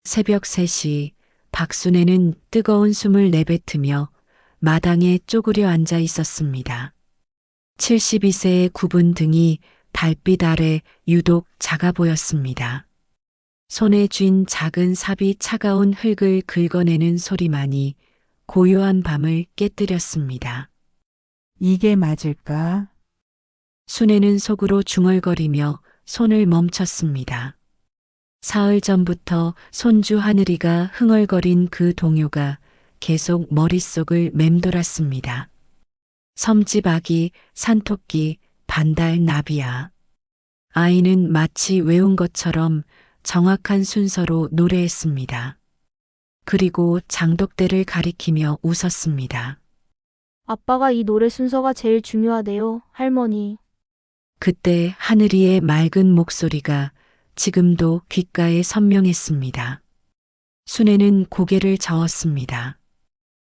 새벽 3시 박순애는 뜨거운 숨을 내뱉으며 마당에 쪼그려 앉아 있었습니다. 72세의 굽은 등이 달빛 아래 유독 작아 보였습니다. 손에 쥔 작은 삽이 차가운 흙을 긁어내는 소리만이 고요한 밤을 깨뜨렸습니다. 이게 맞을까? 순애는 속으로 중얼거리며 손을 멈췄습니다. 사흘 전부터 손주 하늘이가 흥얼거린 그 동요가 계속 머릿속을 맴돌았습니다. 섬집 아기, 산토끼, 반달 나비야. 아이는 마치 외운 것처럼 정확한 순서로 노래했습니다. 그리고 장독대를 가리키며 웃었습니다. 아빠가 이 노래 순서가 제일 중요하대요, 할머니. 그때 하늘이의 맑은 목소리가 지금도 귓가에 선명했습니다. 순애는 고개를 저었습니다.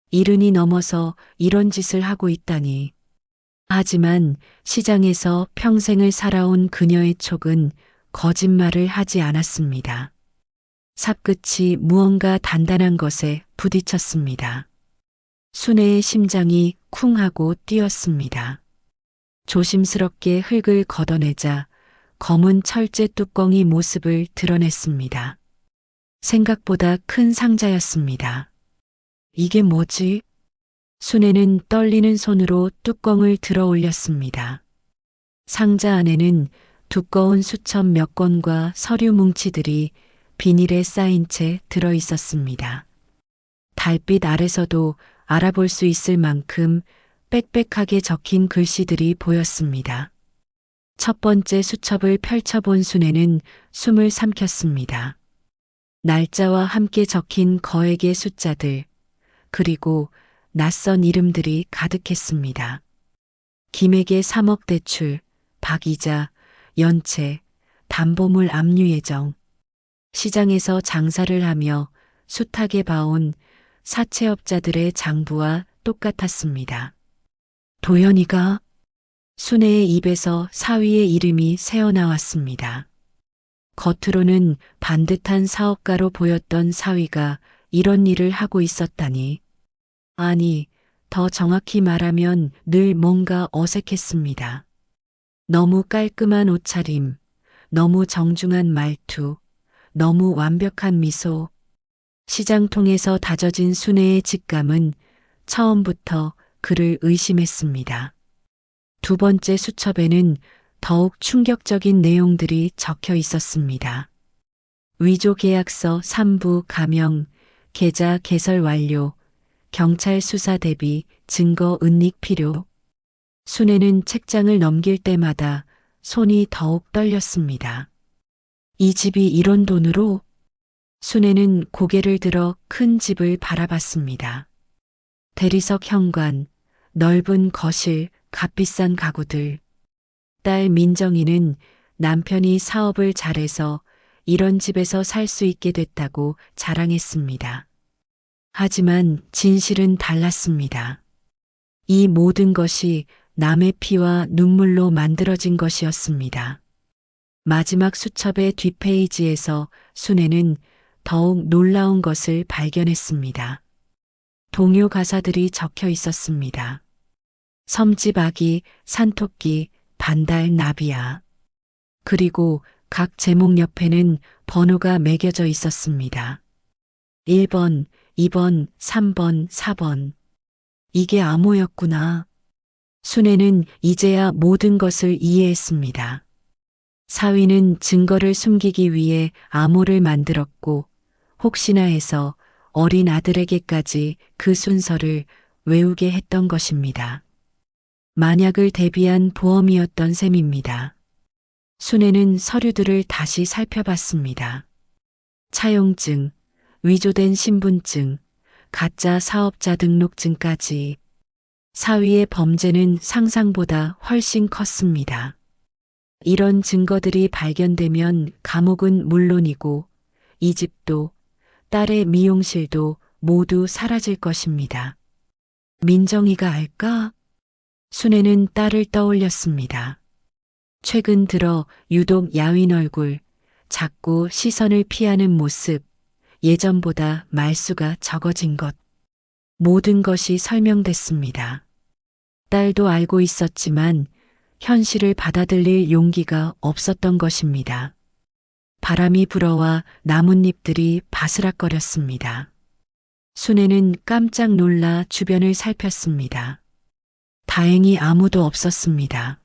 이른이 넘어서 이런 짓을 하고 있다니. 하지만 시장에서 평생을 살아온 그녀의 촉은 거짓말을 하지 않았습니다. 삽끝이 무언가 단단한 것에 부딪혔습니다. 순애의 심장이 쿵 하고 뛰었습니다. 조심스럽게 흙을 걷어내자 검은 철제 뚜껑이 모습을 드러냈습니다. 생각보다 큰 상자였습니다. 이게 뭐지? 순애는 떨리는 손으로 뚜껑을 들어 올렸습니다. 상자 안에는 두꺼운 수첩 몇 권과 서류 뭉치들이 비닐에 쌓인 채 들어 있었습니다. 달빛 아래서도 알아볼 수 있을 만큼 빽빽하게 적힌 글씨들이 보였습니다. 첫 번째 수첩을 펼쳐본 순애는 숨을 삼켰습니다. 날짜와 함께 적힌 거액의 숫자들, 그리고 낯선 이름들이 가득했습니다. 김에게 3억 대출, 박이자, 연체, 담보물 압류 예정, 시장에서 장사를 하며 숱하게 봐온 사채업자들의 장부와 똑같았습니다. 도연이가 순애의 입에서 사위의 이름이 새어나왔습니다. 겉으로는 반듯한 사업가로 보였던 사위가 이런 일을 하고 있었다니. 아니, 더 정확히 말하면 늘 뭔가 어색했습니다. 너무 깔끔한 옷차림, 너무 정중한 말투, 너무 완벽한 미소. 시장통에서 다져진 순애의 직감은 처음부터 그를 의심했습니다. 두 번째 수첩에는 더욱 충격적인 내용들이 적혀 있었습니다. 위조 계약서 3부 가명, 계좌 개설 완료, 경찰 수사 대비 증거 은닉 필요. 순애는 책장을 넘길 때마다 손이 더욱 떨렸습니다. 이 집이 이런 돈으로? 순애는 고개를 들어 큰 집을 바라봤습니다. 대리석 현관, 넓은 거실, 값비싼 가구들. 딸 민정이는 남편이 사업을 잘해서 이런 집에서 살 수 있게 됐다고 자랑했습니다. 하지만 진실은 달랐습니다. 이 모든 것이 남의 피와 눈물로 만들어진 것이었습니다. 마지막 수첩의 뒷페이지에서 순애는 더욱 놀라운 것을 발견했습니다. 동요 가사들이 적혀 있었습니다. 섬집 아기, 산토끼, 반달 나비야. 그리고 각 제목 옆에는 번호가 매겨져 있었습니다. 1번, 2번, 3번, 4번. 이게 암호였구나. 순애는 이제야 모든 것을 이해했습니다. 사위는 증거를 숨기기 위해 암호를 만들었고 혹시나 해서 어린 아들에게까지 그 순서를 외우게 했던 것입니다. 만약을 대비한 보험이었던 셈입니다. 순애는 서류들을 다시 살펴봤습니다. 차용증, 위조된 신분증, 가짜 사업자 등록증까지. 사위의 범죄는 상상보다 훨씬 컸습니다. 이런 증거들이 발견되면 감옥은 물론이고 이 집도 딸의 미용실도 모두 사라질 것입니다. 민정이가 알까? 순애는 딸을 떠올렸습니다. 최근 들어 유독 야윈 얼굴, 자꾸 시선을 피하는 모습, 예전보다 말수가 적어진 것. 모든 것이 설명됐습니다. 딸도 알고 있었지만 현실을 받아들일 용기가 없었던 것입니다. 바람이 불어와 나뭇잎들이 바스락거렸습니다. 순애는 깜짝 놀라 주변을 살폈습니다. 다행히 아무도 없었습니다.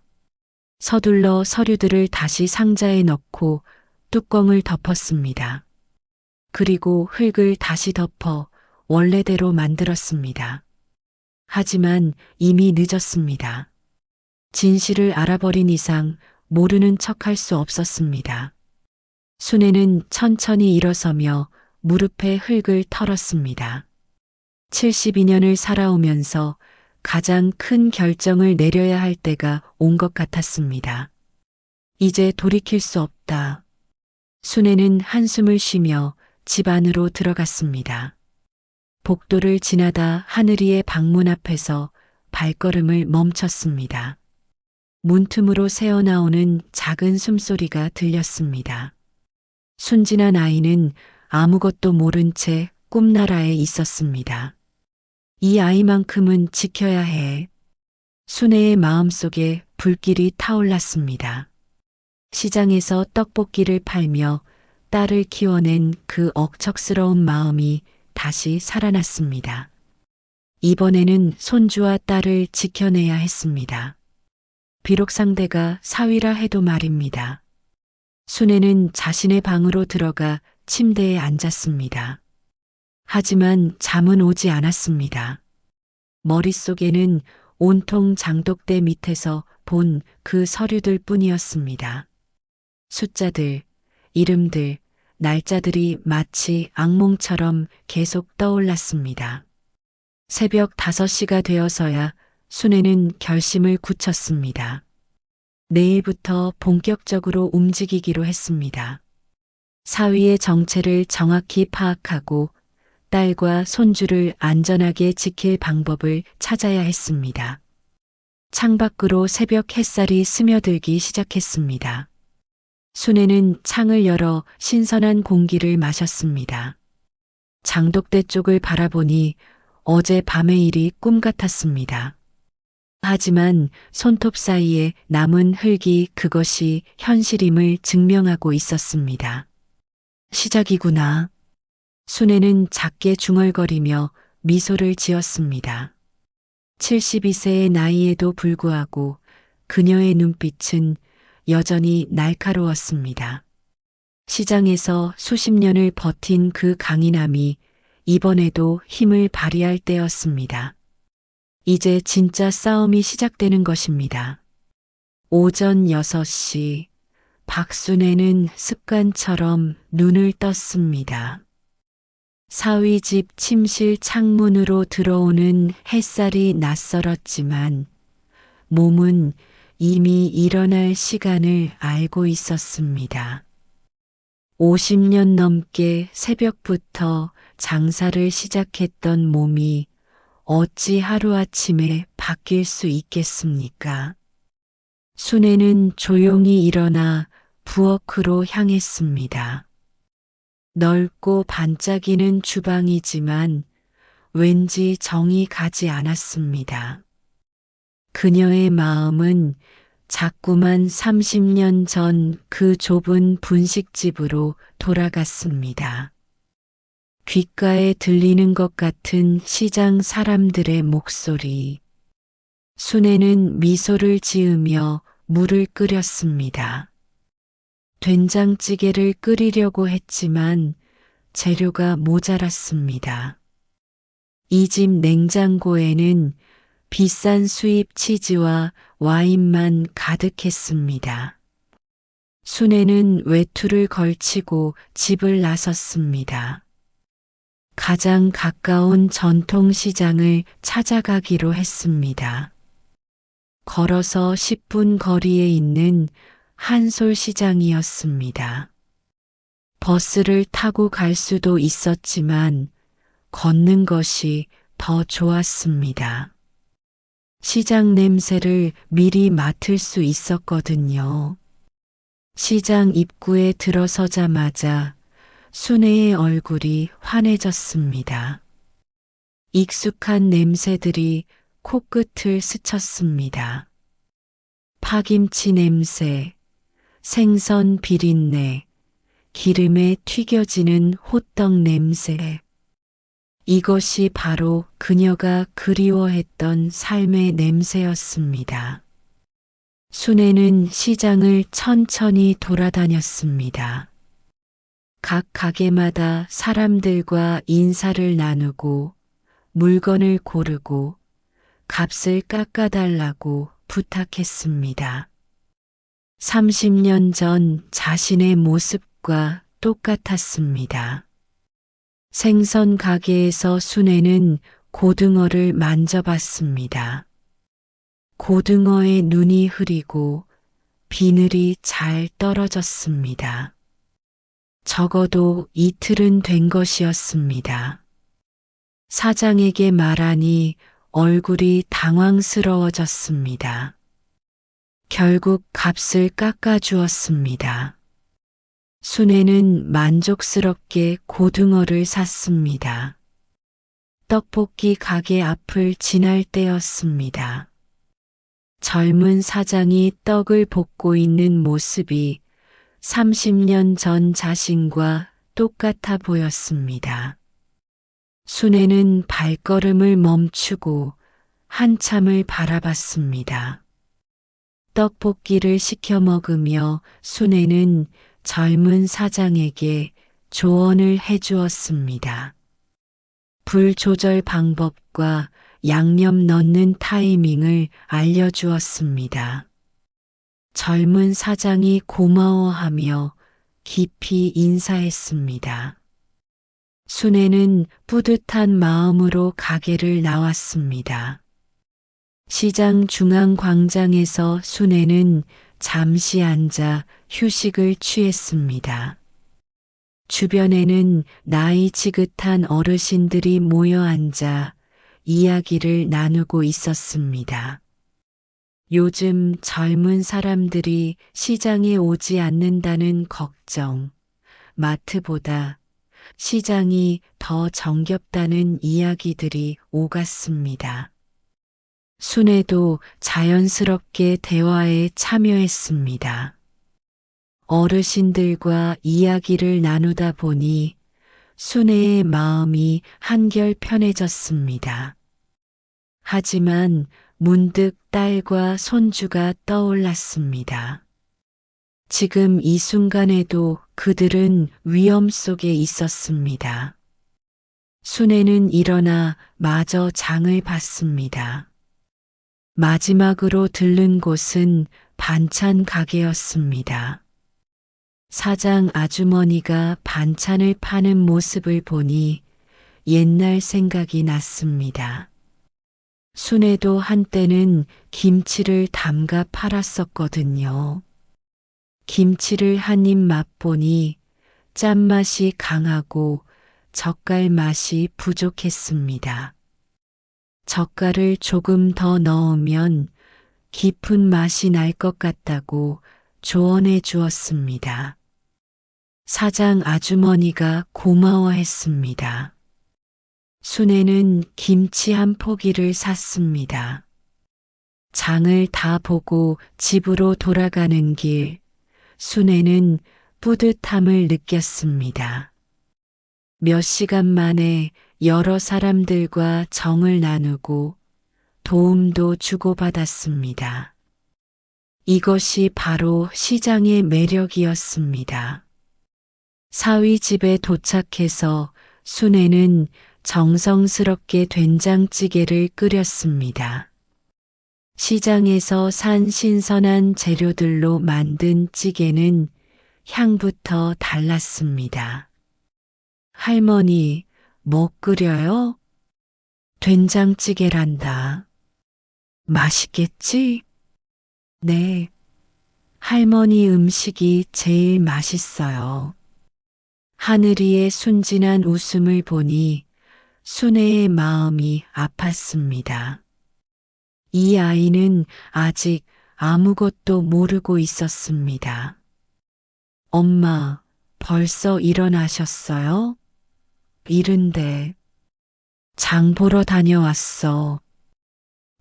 서둘러 서류들을 다시 상자에 넣고 뚜껑을 덮었습니다. 그리고 흙을 다시 덮어 원래대로 만들었습니다. 하지만 이미 늦었습니다. 진실을 알아버린 이상 모르는 척할 수 없었습니다. 순애는 천천히 일어서며 무릎에 흙을 털었습니다. 72년을 살아오면서 가장 큰 결정을 내려야 할 때가 온 것 같았습니다. 이제 돌이킬 수 없다. 순애는 한숨을 쉬며 집 안으로 들어갔습니다. 복도를 지나다 하늘이의 방문 앞에서 발걸음을 멈췄습니다. 문틈으로 새어나오는 작은 숨소리가 들렸습니다. 순진한 아이는 아무것도 모른 채 꿈나라에 있었습니다. 이 아이만큼은 지켜야 해. 순애의 마음속에 불길이 타올랐습니다. 시장에서 떡볶이를 팔며 딸을 키워낸 그 억척스러운 마음이 다시 살아났습니다. 이번에는 손주와 딸을 지켜내야 했습니다. 비록 상대가 사위라 해도 말입니다. 순애는 자신의 방으로 들어가 침대에 앉았습니다. 하지만 잠은 오지 않았습니다. 머릿속에는 온통 장독대 밑에서 본 그 서류들 뿐이었습니다. 숫자들, 이름들, 날짜들이 마치 악몽처럼 계속 떠올랐습니다. 새벽 5시가 되어서야 순애는 결심을 굳혔습니다. 내일부터 본격적으로 움직이기로 했습니다. 사위의 정체를 정확히 파악하고 딸과 손주를 안전하게 지킬 방법을 찾아야 했습니다. 창밖으로 새벽 햇살이 스며들기 시작했습니다. 순애는 창을 열어 신선한 공기를 마셨습니다. 장독대 쪽을 바라보니 어제 밤의 일이 꿈 같았습니다. 하지만 손톱 사이에 남은 흙이 그것이 현실임을 증명하고 있었습니다. 시작이구나. 순애는 작게 중얼거리며 미소를 지었습니다. 72세의 나이에도 불구하고 그녀의 눈빛은 여전히 날카로웠습니다. 시장에서 수십 년을 버틴 그 강인함이 이번에도 힘을 발휘할 때였습니다. 이제 진짜 싸움이 시작되는 것입니다. 오전 6시, 박순애는 습관처럼 눈을 떴습니다. 사위 집 침실 창문으로 들어오는 햇살이 낯설었지만 몸은 이미 일어날 시간을 알고 있었습니다. 50년 넘게 새벽부터 장사를 시작했던 몸이 어찌 하루아침에 바뀔 수 있겠습니까? 순애는 조용히 일어나 부엌으로 향했습니다. 넓고 반짝이는 주방이지만 왠지 정이 가지 않았습니다. 그녀의 마음은 자꾸만 30년 전 그 좁은 분식집으로 돌아갔습니다. 귓가에 들리는 것 같은 시장 사람들의 목소리. 순애는 미소를 지으며 물을 끓였습니다. 된장찌개를 끓이려고 했지만 재료가 모자랐습니다. 이 집 냉장고에는 비싼 수입 치즈와 와인만 가득했습니다. 순애는 외투를 걸치고 집을 나섰습니다. 가장 가까운 전통시장을 찾아가기로 했습니다. 걸어서 10분 거리에 있는 한솔시장이었습니다. 버스를 타고 갈 수도 있었지만 걷는 것이 더 좋았습니다. 시장 냄새를 미리 맡을 수 있었거든요. 시장 입구에 들어서자마자 순애의 얼굴이 환해졌습니다. 익숙한 냄새들이 코끝을 스쳤습니다. 파김치 냄새, 생선 비린내, 기름에 튀겨지는 호떡 냄새. 이것이 바로 그녀가 그리워했던 삶의 냄새였습니다. 순애는 시장을 천천히 돌아다녔습니다. 각 가게마다 사람들과 인사를 나누고 물건을 고르고 값을 깎아달라고 부탁했습니다. 30년 전 자신의 모습과 똑같았습니다. 생선 가게에서 순애는 고등어를 만져봤습니다. 고등어의 눈이 흐리고 비늘이 잘 떨어졌습니다. 적어도 이틀은 된 것이었습니다. 사장에게 말하니 얼굴이 당황스러워졌습니다. 결국 값을 깎아주었습니다. 순애는 만족스럽게 고등어를 샀습니다. 떡볶이 가게 앞을 지날 때였습니다. 젊은 사장이 떡을 볶고 있는 모습이 30년 전 자신과 똑같아 보였습니다. 순애는 발걸음을 멈추고 한참을 바라봤습니다. 떡볶이를 시켜 먹으며 순애는 젊은 사장에게 조언을 해주었습니다. 불 조절 방법과 양념 넣는 타이밍을 알려주었습니다. 젊은 사장이 고마워하며 깊이 인사했습니다. 순애는 뿌듯한 마음으로 가게를 나왔습니다. 시장 중앙 광장에서 순애는 잠시 앉아 휴식을 취했습니다. 주변에는 나이 지긋한 어르신들이 모여 앉아 이야기를 나누고 있었습니다. 요즘 젊은 사람들이 시장에 오지 않는다는 걱정, 마트보다 시장이 더 정겹다는 이야기들이 오갔습니다. 순애도 자연스럽게 대화에 참여했습니다. 어르신들과 이야기를 나누다 보니 순애의 마음이 한결 편해졌습니다. 하지만 문득 딸과 손주가 떠올랐습니다. 지금 이 순간에도 그들은 위험 속에 있었습니다. 순애는 일어나 마저 장을 봤습니다. 마지막으로 들른 곳은 반찬 가게였습니다. 사장 아주머니가 반찬을 파는 모습을 보니 옛날 생각이 났습니다. 순애도 한때는 김치를 담가 팔았었거든요. 김치를 한 입 맛보니 짠맛이 강하고 젓갈 맛이 부족했습니다. 젓갈을 조금 더 넣으면 깊은 맛이 날 것 같다고 조언해 주었습니다. 사장 아주머니가 고마워했습니다. 순애는 김치 한 포기를 샀습니다. 장을 다 보고 집으로 돌아가는 길, 순애는 뿌듯함을 느꼈습니다. 몇 시간 만에 여러 사람들과 정을 나누고 도움도 주고받았습니다. 이것이 바로 시장의 매력이었습니다. 사위 집에 도착해서 순애는 정성스럽게 된장찌개를 끓였습니다. 시장에서 산 신선한 재료들로 만든 찌개는 향부터 달랐습니다. 할머니, 뭐 끓여요? 된장찌개란다. 맛있겠지? 네. 할머니 음식이 제일 맛있어요. 하늘이의 순진한 웃음을 보니 순애의 마음이 아팠습니다. 이 아이는 아직 아무것도 모르고 있었습니다. 엄마, 벌써 일어나셨어요? 이른데. 장 보러 다녀왔어.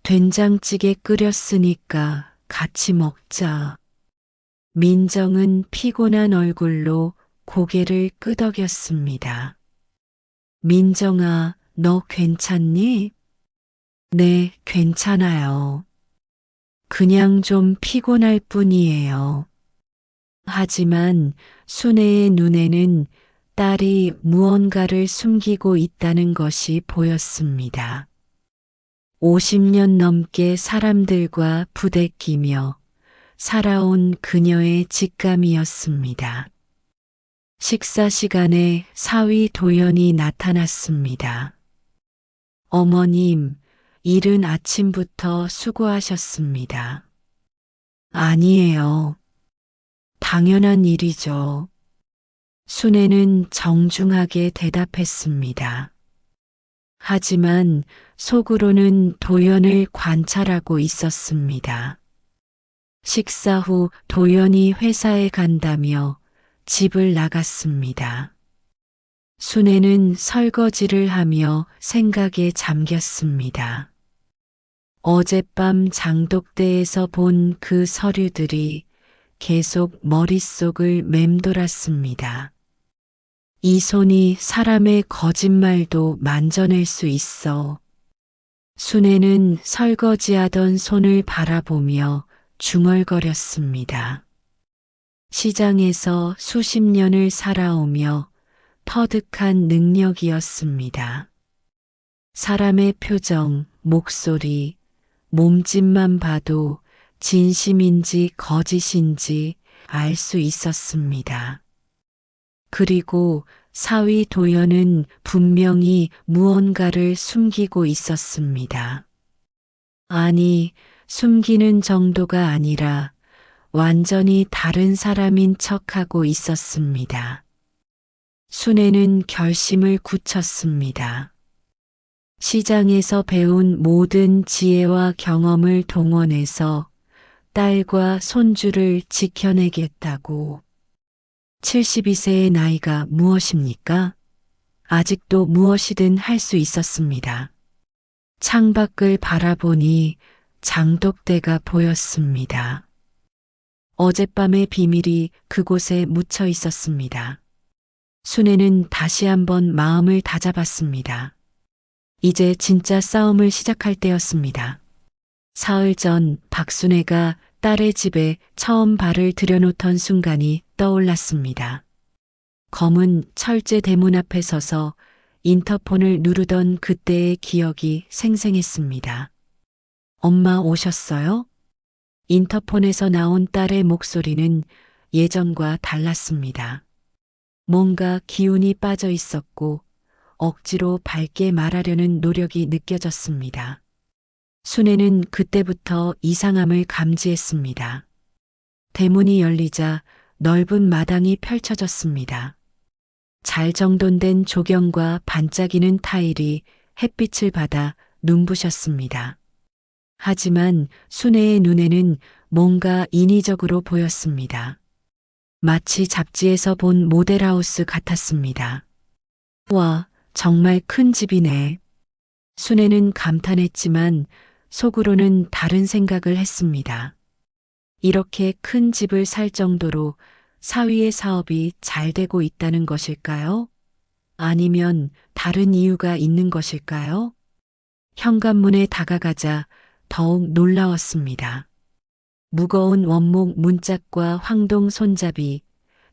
된장찌개 끓였으니까 같이 먹자. 민정은 피곤한 얼굴로 고개를 끄덕였습니다. 민정아, 너 괜찮니? 네, 괜찮아요. 그냥 좀 피곤할 뿐이에요. 하지만 순애의 눈에는 딸이 무언가를 숨기고 있다는 것이 보였습니다. 50년 넘게 사람들과 부대끼며 살아온 그녀의 직감이었습니다. 식사 시간에 사위 도연이 나타났습니다. 어머님, 이른 아침부터 수고하셨습니다. 아니에요. 당연한 일이죠. 순애는 정중하게 대답했습니다. 하지만 속으로는 도연을 관찰하고 있었습니다. 식사 후 도연이 회사에 간다며 집을 나갔습니다. 순애는 설거지를 하며 생각에 잠겼습니다. 어젯밤 장독대에서 본 그 서류들이 계속 머릿속을 맴돌았습니다. 이 손이 사람의 거짓말도 만져낼 수 있어. 순애는 설거지하던 손을 바라보며 중얼거렸습니다. 시장에서 수십 년을 살아오며 터득한 능력이었습니다. 사람의 표정, 목소리, 몸짓만 봐도 진심인지 거짓인지 알 수 있었습니다. 그리고 사위 도연은 분명히 무언가를 숨기고 있었습니다. 아니, 숨기는 정도가 아니라 완전히 다른 사람인 척하고 있었습니다. 순애는 결심을 굳혔습니다. 시장에서 배운 모든 지혜와 경험을 동원해서 딸과 손주를 지켜내겠다고. 72세의 나이가 무엇입니까? 아직도 무엇이든 할 수 있었습니다. 창밖을 바라보니 장독대가 보였습니다. 어젯밤의 비밀이 그곳에 묻혀 있었습니다. 순애는 다시 한번 마음을 다잡았습니다. 이제 진짜 싸움을 시작할 때였습니다. 사흘 전 박순애가 딸의 집에 처음 발을 들여놓던 순간이 떠올랐습니다. 검은 철제 대문 앞에 서서 인터폰을 누르던 그때의 기억이 생생했습니다. 엄마 오셨어요? 인터폰에서 나온 딸의 목소리는 예전과 달랐습니다. 뭔가 기운이 빠져 있었고 억지로 밝게 말하려는 노력이 느껴졌습니다. 순애는 그때부터 이상함을 감지했습니다. 대문이 열리자 넓은 마당이 펼쳐졌습니다. 잘 정돈된 조경과 반짝이는 타일이 햇빛을 받아 눈부셨습니다. 하지만 순애의 눈에는 뭔가 인위적으로 보였습니다. 마치 잡지에서 본 모델하우스 같았습니다. 와, 정말 큰 집이네. 순애는 감탄했지만 속으로는 다른 생각을 했습니다. 이렇게 큰 집을 살 정도로 사위의 사업이 잘 되고 있다는 것일까요? 아니면 다른 이유가 있는 것일까요? 현관문에 다가가자 더욱 놀라웠습니다. 무거운 원목 문짝과 황동 손잡이,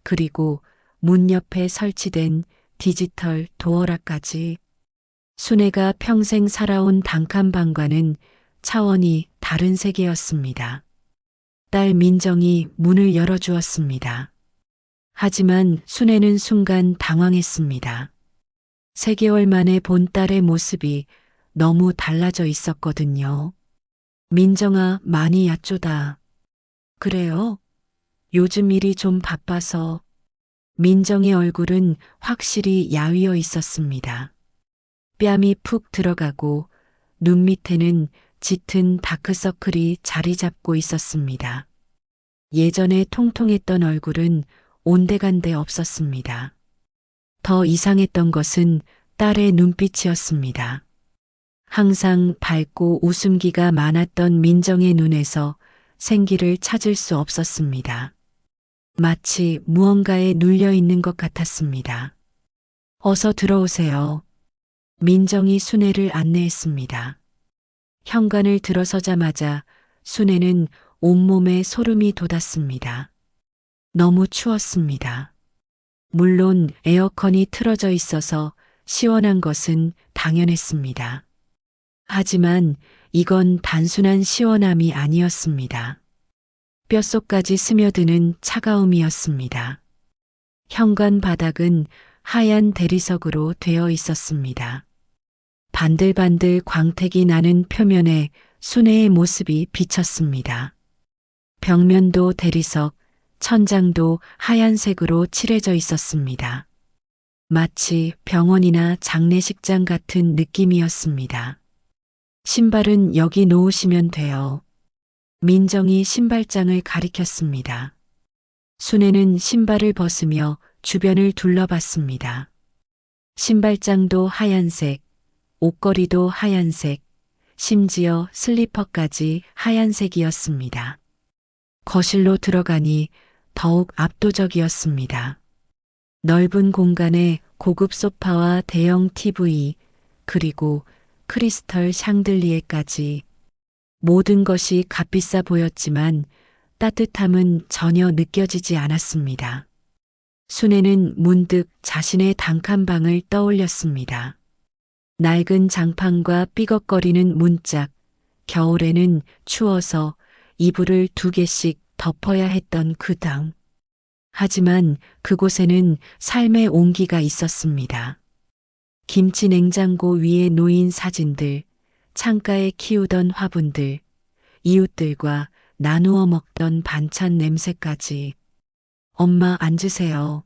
그리고 문 옆에 설치된 디지털 도어락까지. 순애가 평생 살아온 단칸방과는 차원이 다른 세계였습니다. 딸 민정이 문을 열어주었습니다. 하지만 순애는 순간 당황했습니다. 3개월 만에 본 딸의 모습이 너무 달라져 있었거든요. 민정아, 많이 얕조다. 그래요? 요즘 일이 좀 바빠서. 민정의 얼굴은 확실히 야위어 있었습니다. 뺨이 푹 들어가고 눈 밑에는 짙은 다크서클이 자리 잡고 있었습니다. 예전에 통통했던 얼굴은 온데간데 없었습니다. 더 이상했던 것은 딸의 눈빛이었습니다. 항상 밝고 웃음기가 많았던 민정의 눈에서 생기를 찾을 수 없었습니다. 마치 무언가에 눌려 있는 것 같았습니다. 어서 들어오세요. 민정이 순애를 안내했습니다. 현관을 들어서자마자 순애는 온몸에 소름이 돋았습니다. 너무 추웠습니다. 물론 에어컨이 틀어져 있어서 시원한 것은 당연했습니다. 하지만 이건 단순한 시원함이 아니었습니다. 뼛속까지 스며드는 차가움이었습니다. 현관 바닥은 하얀 대리석으로 되어 있었습니다. 반들반들 광택이 나는 표면에 순애의 모습이 비쳤습니다. 벽면도 대리석, 천장도 하얀색으로 칠해져 있었습니다. 마치 병원이나 장례식장 같은 느낌이었습니다. 신발은 여기 놓으시면 돼요. 민정이 신발장을 가리켰습니다. 순애는 신발을 벗으며 주변을 둘러봤습니다. 신발장도 하얀색, 옷걸이도 하얀색, 심지어 슬리퍼까지 하얀색이었습니다. 거실로 들어가니 더욱 압도적이었습니다. 넓은 공간에 고급 소파와 대형 TV, 그리고 크리스털 샹들리에까지 모든 것이 값비싸 보였지만 따뜻함은 전혀 느껴지지 않았습니다. 순애는 문득 자신의 단칸방을 떠올렸습니다. 낡은 장판과 삐걱거리는 문짝, 겨울에는 추워서 이불을 2개씩 덮어야 했던 그 방. 하지만 그곳에는 삶의 온기가 있었습니다. 김치 냉장고 위에 놓인 사진들, 창가에 키우던 화분들, 이웃들과 나누어 먹던 반찬 냄새까지. 엄마 앉으세요.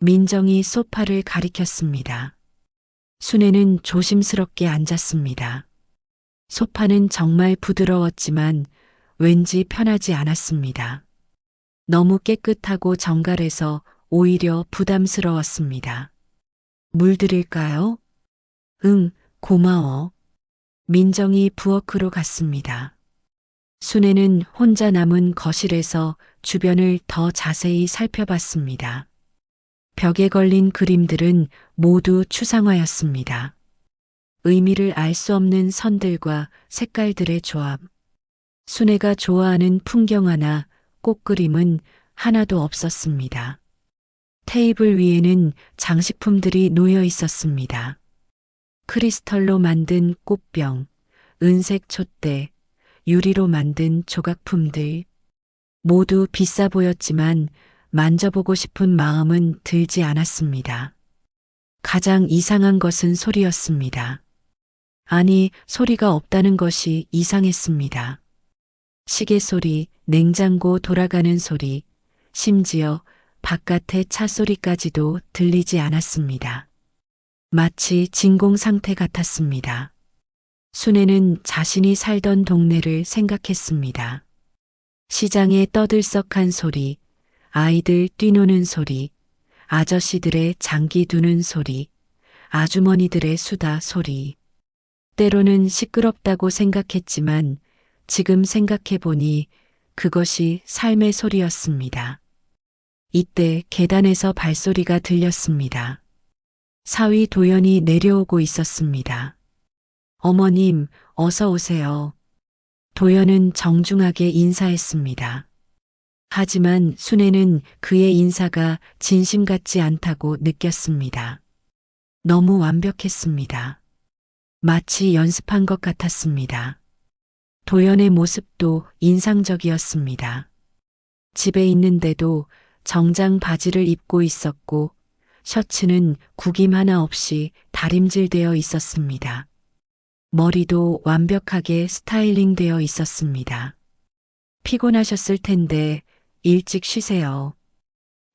민정이 소파를 가리켰습니다. 순애는 조심스럽게 앉았습니다. 소파는 정말 부드러웠지만 왠지 편하지 않았습니다. 너무 깨끗하고 정갈해서 오히려 부담스러웠습니다. 물 드릴까요? 응, 고마워. 민정이 부엌으로 갔습니다. 순애는 혼자 남은 거실에서 주변을 더 자세히 살펴봤습니다. 벽에 걸린 그림들은 모두 추상화였습니다. 의미를 알 수 없는 선들과 색깔들의 조합. 순애가 좋아하는 풍경화나 꽃그림은 하나도 없었습니다. 테이블 위에는 장식품들이 놓여 있었습니다. 크리스털로 만든 꽃병, 은색 촛대, 유리로 만든 조각품들. 모두 비싸 보였지만 만져보고 싶은 마음은 들지 않았습니다. 가장 이상한 것은 소리였습니다. 아니, 소리가 없다는 것이 이상했습니다. 시계 소리, 냉장고 돌아가는 소리, 심지어 바깥의 차 소리까지도 들리지 않았습니다. 마치 진공 상태 같았습니다. 순애는 자신이 살던 동네를 생각했습니다. 시장의 떠들썩한 소리, 아이들 뛰노는 소리, 아저씨들의 장기 두는 소리, 아주머니들의 수다 소리. 때로는 시끄럽다고 생각했지만 지금 생각해보니 그것이 삶의 소리였습니다. 이때 계단에서 발소리가 들렸습니다. 사위 도연이 내려오고 있었습니다. 어머님, 어서 오세요. 도연은 정중하게 인사했습니다. 하지만 순애는 그의 인사가 진심 같지 않다고 느꼈습니다. 너무 완벽했습니다. 마치 연습한 것 같았습니다. 도연의 모습도 인상적이었습니다. 집에 있는데도 정장 바지를 입고 있었고 셔츠는 구김 하나 없이 다림질되어 있었습니다. 머리도 완벽하게 스타일링되어 있었습니다. 피곤하셨을 텐데 일찍 쉬세요.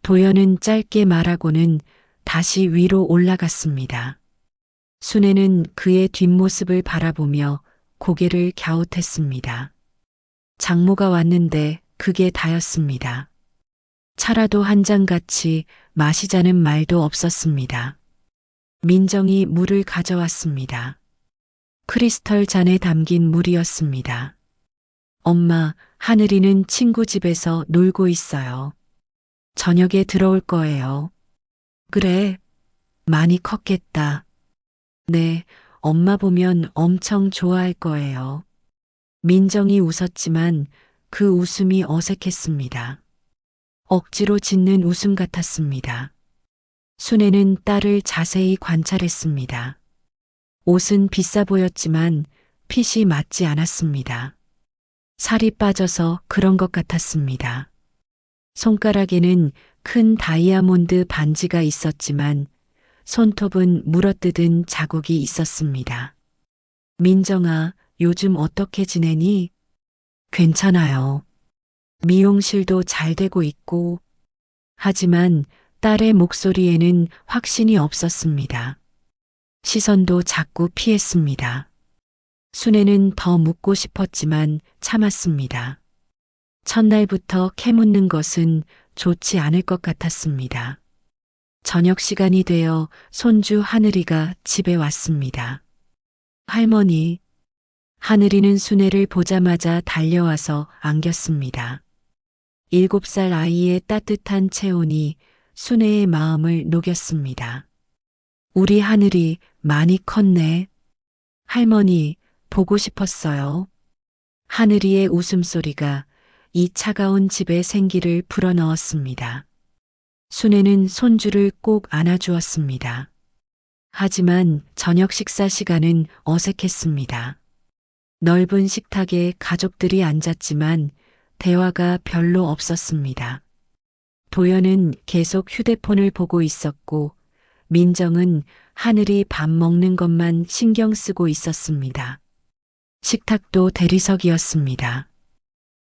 도연은 짧게 말하고는 다시 위로 올라갔습니다. 순애는 그의 뒷모습을 바라보며 고개를 갸웃했습니다. 장모가 왔는데 그게 다였습니다. 차라도 한 잔 같이 마시자는 말도 없었습니다. 민정이 물을 가져왔습니다. 크리스털 잔에 담긴 물이었습니다. 엄마, 하늘이는 친구 집에서 놀고 있어요. 저녁에 들어올 거예요. 그래, 많이 컸겠다. 네, 엄마 보면 엄청 좋아할 거예요. 민정이 웃었지만 그 웃음이 어색했습니다. 억지로 짓는 웃음 같았습니다. 순애는 딸을 자세히 관찰했습니다. 옷은 비싸 보였지만 핏이 맞지 않았습니다. 살이 빠져서 그런 것 같았습니다. 손가락에는 큰 다이아몬드 반지가 있었지만 손톱은 물어뜯은 자국이 있었습니다. 민정아, 요즘 어떻게 지내니? 괜찮아요. 미용실도 잘 되고 있고. 하지만 딸의 목소리에는 확신이 없었습니다. 시선도 자꾸 피했습니다. 순애는 더 묻고 싶었지만 참았습니다. 첫날부터 캐묻는 것은 좋지 않을 것 같았습니다. 저녁 시간이 되어 손주 하늘이가 집에 왔습니다. 할머니, 하늘이는 순애를 보자마자 달려와서 안겼습니다. 7살 아이의 따뜻한 체온이 순애의 마음을 녹였습니다. 우리 하늘이 많이 컸네. 할머니, 보고 싶었어요. 하늘이의 웃음소리가 이 차가운 집의 생기를 불어넣었습니다. 순애는 손주를 꼭 안아주었습니다. 하지만 저녁 식사 시간은 어색했습니다. 넓은 식탁에 가족들이 앉았지만 대화가 별로 없었습니다. 도연은 계속 휴대폰을 보고 있었고 민정은 하늘이 밥 먹는 것만 신경 쓰고 있었습니다. 식탁도 대리석이었습니다.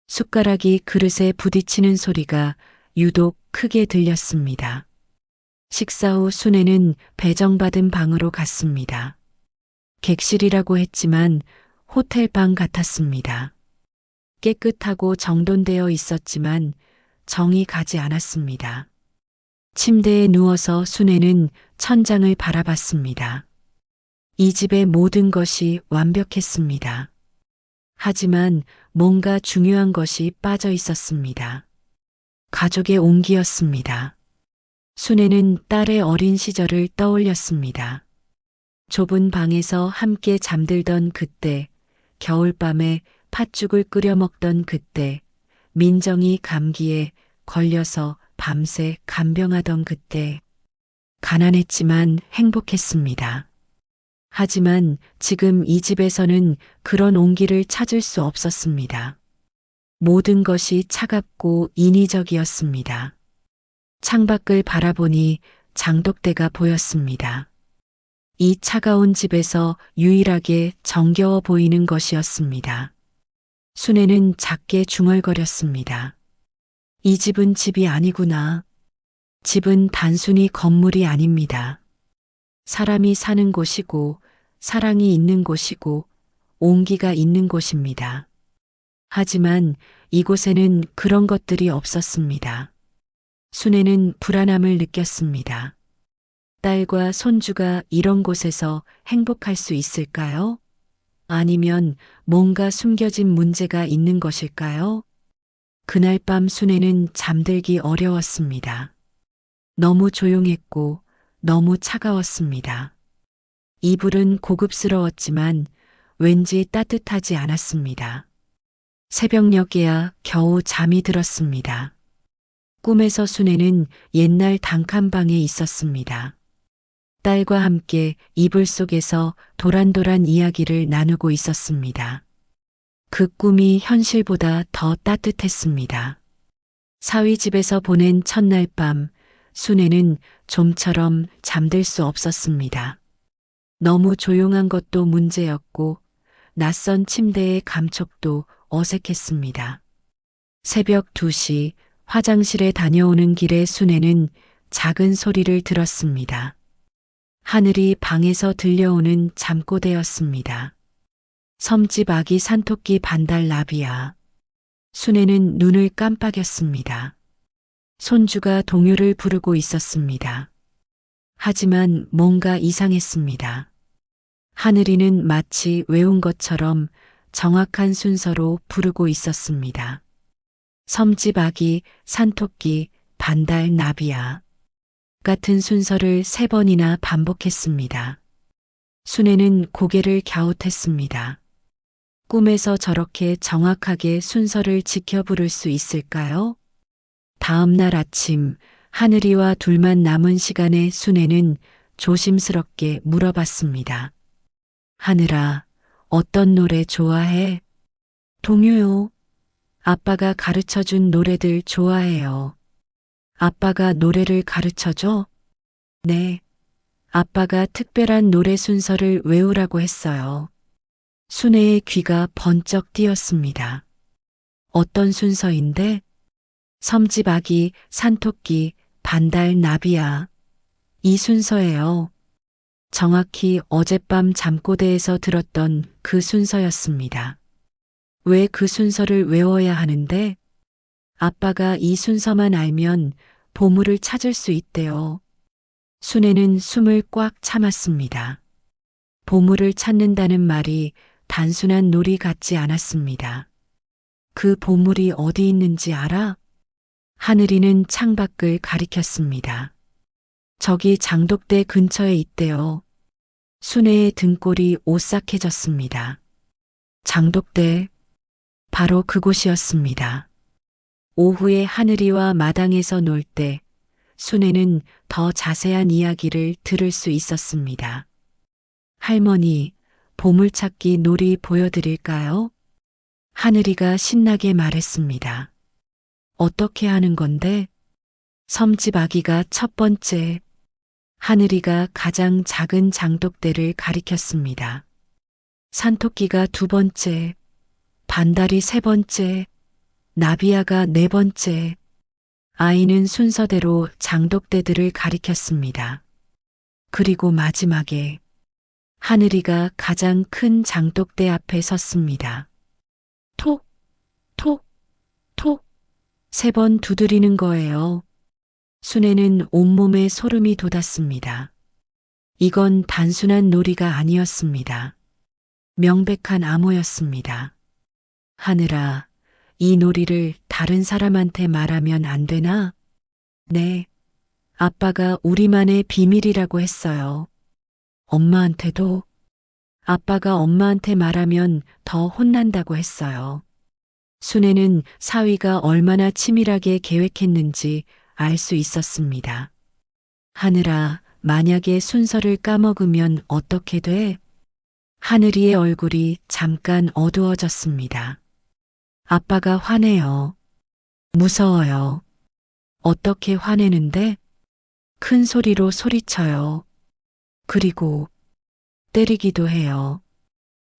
숟가락이 그릇에 부딪히는 소리가 유독 크게 들렸습니다. 식사 후 순애는 배정받은 방으로 갔습니다. 객실이라고 했지만 호텔방 같았습니다. 깨끗하고 정돈되어 있었지만 정이 가지 않았습니다. 침대에 누워서 순애는 천장을 바라봤습니다. 이 집의 모든 것이 완벽했습니다. 하지만 뭔가 중요한 것이 빠져 있었습니다. 가족의 온기였습니다. 순애는 딸의 어린 시절을 떠올렸습니다. 좁은 방에서 함께 잠들던 그때, 겨울밤에 팥죽을 끓여 먹던 그때, 민정이 감기에 걸려서 밤새 간병하던 그때, 가난했지만 행복했습니다. 하지만 지금 이 집에서는 그런 온기를 찾을 수 없었습니다. 모든 것이 차갑고 인위적이었습니다. 창밖을 바라보니 장독대가 보였습니다. 이 차가운 집에서 유일하게 정겨워 보이는 것이었습니다. 순애는 작게 중얼거렸습니다. 이 집은 집이 아니구나. 집은 단순히 건물이 아닙니다. 사람이 사는 곳이고, 사랑이 있는 곳이고, 온기가 있는 곳입니다. 하지만 이곳에는 그런 것들이 없었습니다. 순애는 불안함을 느꼈습니다. 딸과 손주가 이런 곳에서 행복할 수 있을까요? 아니면 뭔가 숨겨진 문제가 있는 것일까요? 그날 밤 순애는 잠들기 어려웠습니다. 너무 조용했고 너무 차가웠습니다. 이불은 고급스러웠지만 왠지 따뜻하지 않았습니다. 새벽녘에야 겨우 잠이 들었습니다. 꿈에서 순애는 옛날 단칸방에 있었습니다. 딸과 함께 이불 속에서 도란도란 이야기를 나누고 있었습니다. 그 꿈이 현실보다 더 따뜻했습니다. 사위 집에서 보낸 첫날 밤, 순애는 좀처럼 잠들 수 없었습니다. 너무 조용한 것도 문제였고, 낯선 침대의 감촉도 어색했습니다. 새벽 2시 화장실에 다녀오는 길에 순애는 작은 소리를 들었습니다. 하늘이 방에서 들려오는 잠꼬대였습니다. 섬집 아기 산토끼 반달 나비야. 순애는 눈을 깜빡였습니다. 손주가 동요를 부르고 있었습니다. 하지만 뭔가 이상했습니다. 하늘이는 마치 외운 것처럼 정확한 순서로 부르고 있었습니다. 섬집 아기, 산토끼, 반달, 나비야 같은 순서를 3번이나 반복했습니다. 순애는 고개를 갸웃했습니다. 꿈에서 저렇게 정확하게 순서를 지켜 부를 수 있을까요? 다음 날 아침 하늘이와 둘만 남은 시간에 순애는 조심스럽게 물어봤습니다. 하늘아, 어떤 노래 좋아해? 동요요. 아빠가 가르쳐준 노래들 좋아해요. 아빠가 노래를 가르쳐줘? 네. 아빠가 특별한 노래 순서를 외우라고 했어요. 순애의 귀가 번쩍 뛰었습니다. 어떤 순서인데? 섬집 아기, 산토끼, 반달, 나비야. 이 순서예요. 정확히 어젯밤 잠꼬대에서 들었던 그 순서였습니다. 왜 그 순서를 외워야 하는데? 아빠가 이 순서만 알면 보물을 찾을 수 있대요. 순애는 숨을 꽉 참았습니다. 보물을 찾는다는 말이 단순한 놀이 같지 않았습니다. 그 보물이 어디 있는지 알아? 하늘이는 창밖을 가리켰습니다. 저기 장독대 근처에 있대요. 순애의 등골이 오싹해졌습니다. 장독대, 바로 그곳이었습니다. 오후에 하늘이와 마당에서 놀 때 순애는 더 자세한 이야기를 들을 수 있었습니다. 할머니, 보물찾기 놀이 보여드릴까요? 하늘이가 신나게 말했습니다. 어떻게 하는 건데? 섬집 아기가 첫 번째, 하늘이가 가장 작은 장독대를 가리켰습니다. 산토끼가 두 번째, 반달이 세 번째, 나비야가 네 번째. 아이는 순서대로 장독대들을 가리켰습니다. 그리고 마지막에 하늘이가 가장 큰 장독대 앞에 섰습니다. 톡, 톡, 톡. 3번 두드리는 거예요. 순애는 온몸에 소름이 돋았습니다. 이건 단순한 놀이가 아니었습니다. 명백한 암호였습니다. 하늘아, 이 놀이를 다른 사람한테 말하면 안 되나? 네. 아빠가 우리만의 비밀이라고 했어요. 엄마한테도? 아빠가 엄마한테 말하면 더 혼난다고 했어요. 순애는 사위가 얼마나 치밀하게 계획했는지 알 수 있었습니다. 하늘아, 만약에 순서를 까먹으면 어떻게 돼? 하늘이의 얼굴이 잠깐 어두워졌습니다. 아빠가 화내요. 무서워요. 어떻게 화내는데? 큰 소리로 소리쳐요. 그리고 때리기도 해요.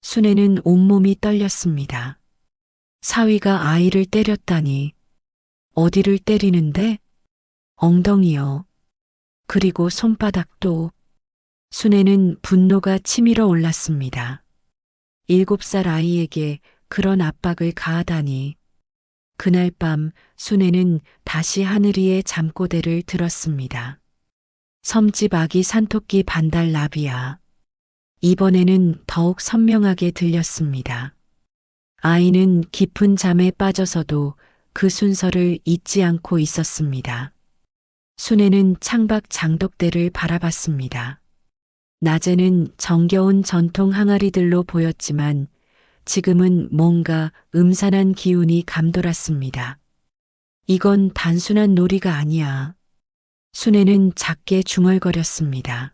순애는 온몸이 떨렸습니다. 사위가 아이를 때렸다니. 어디를 때리는데? 엉덩이요. 그리고 손바닥도. 순애는 분노가 치밀어 올랐습니다. 7살 아이에게 그런 압박을 가하다니. 그날 밤 순애는 다시 하늘이의 잠꼬대를 들었습니다. 섬집 아기 산토끼 반달 나비야. 이번에는 더욱 선명하게 들렸습니다. 아이는 깊은 잠에 빠져서도 그 순서를 잊지 않고 있었습니다. 순애는 창밖 장독대를 바라봤습니다. 낮에는 정겨운 전통 항아리들로 보였지만 지금은 뭔가 음산한 기운이 감돌았습니다. 이건 단순한 놀이가 아니야. 순애는 작게 중얼거렸습니다.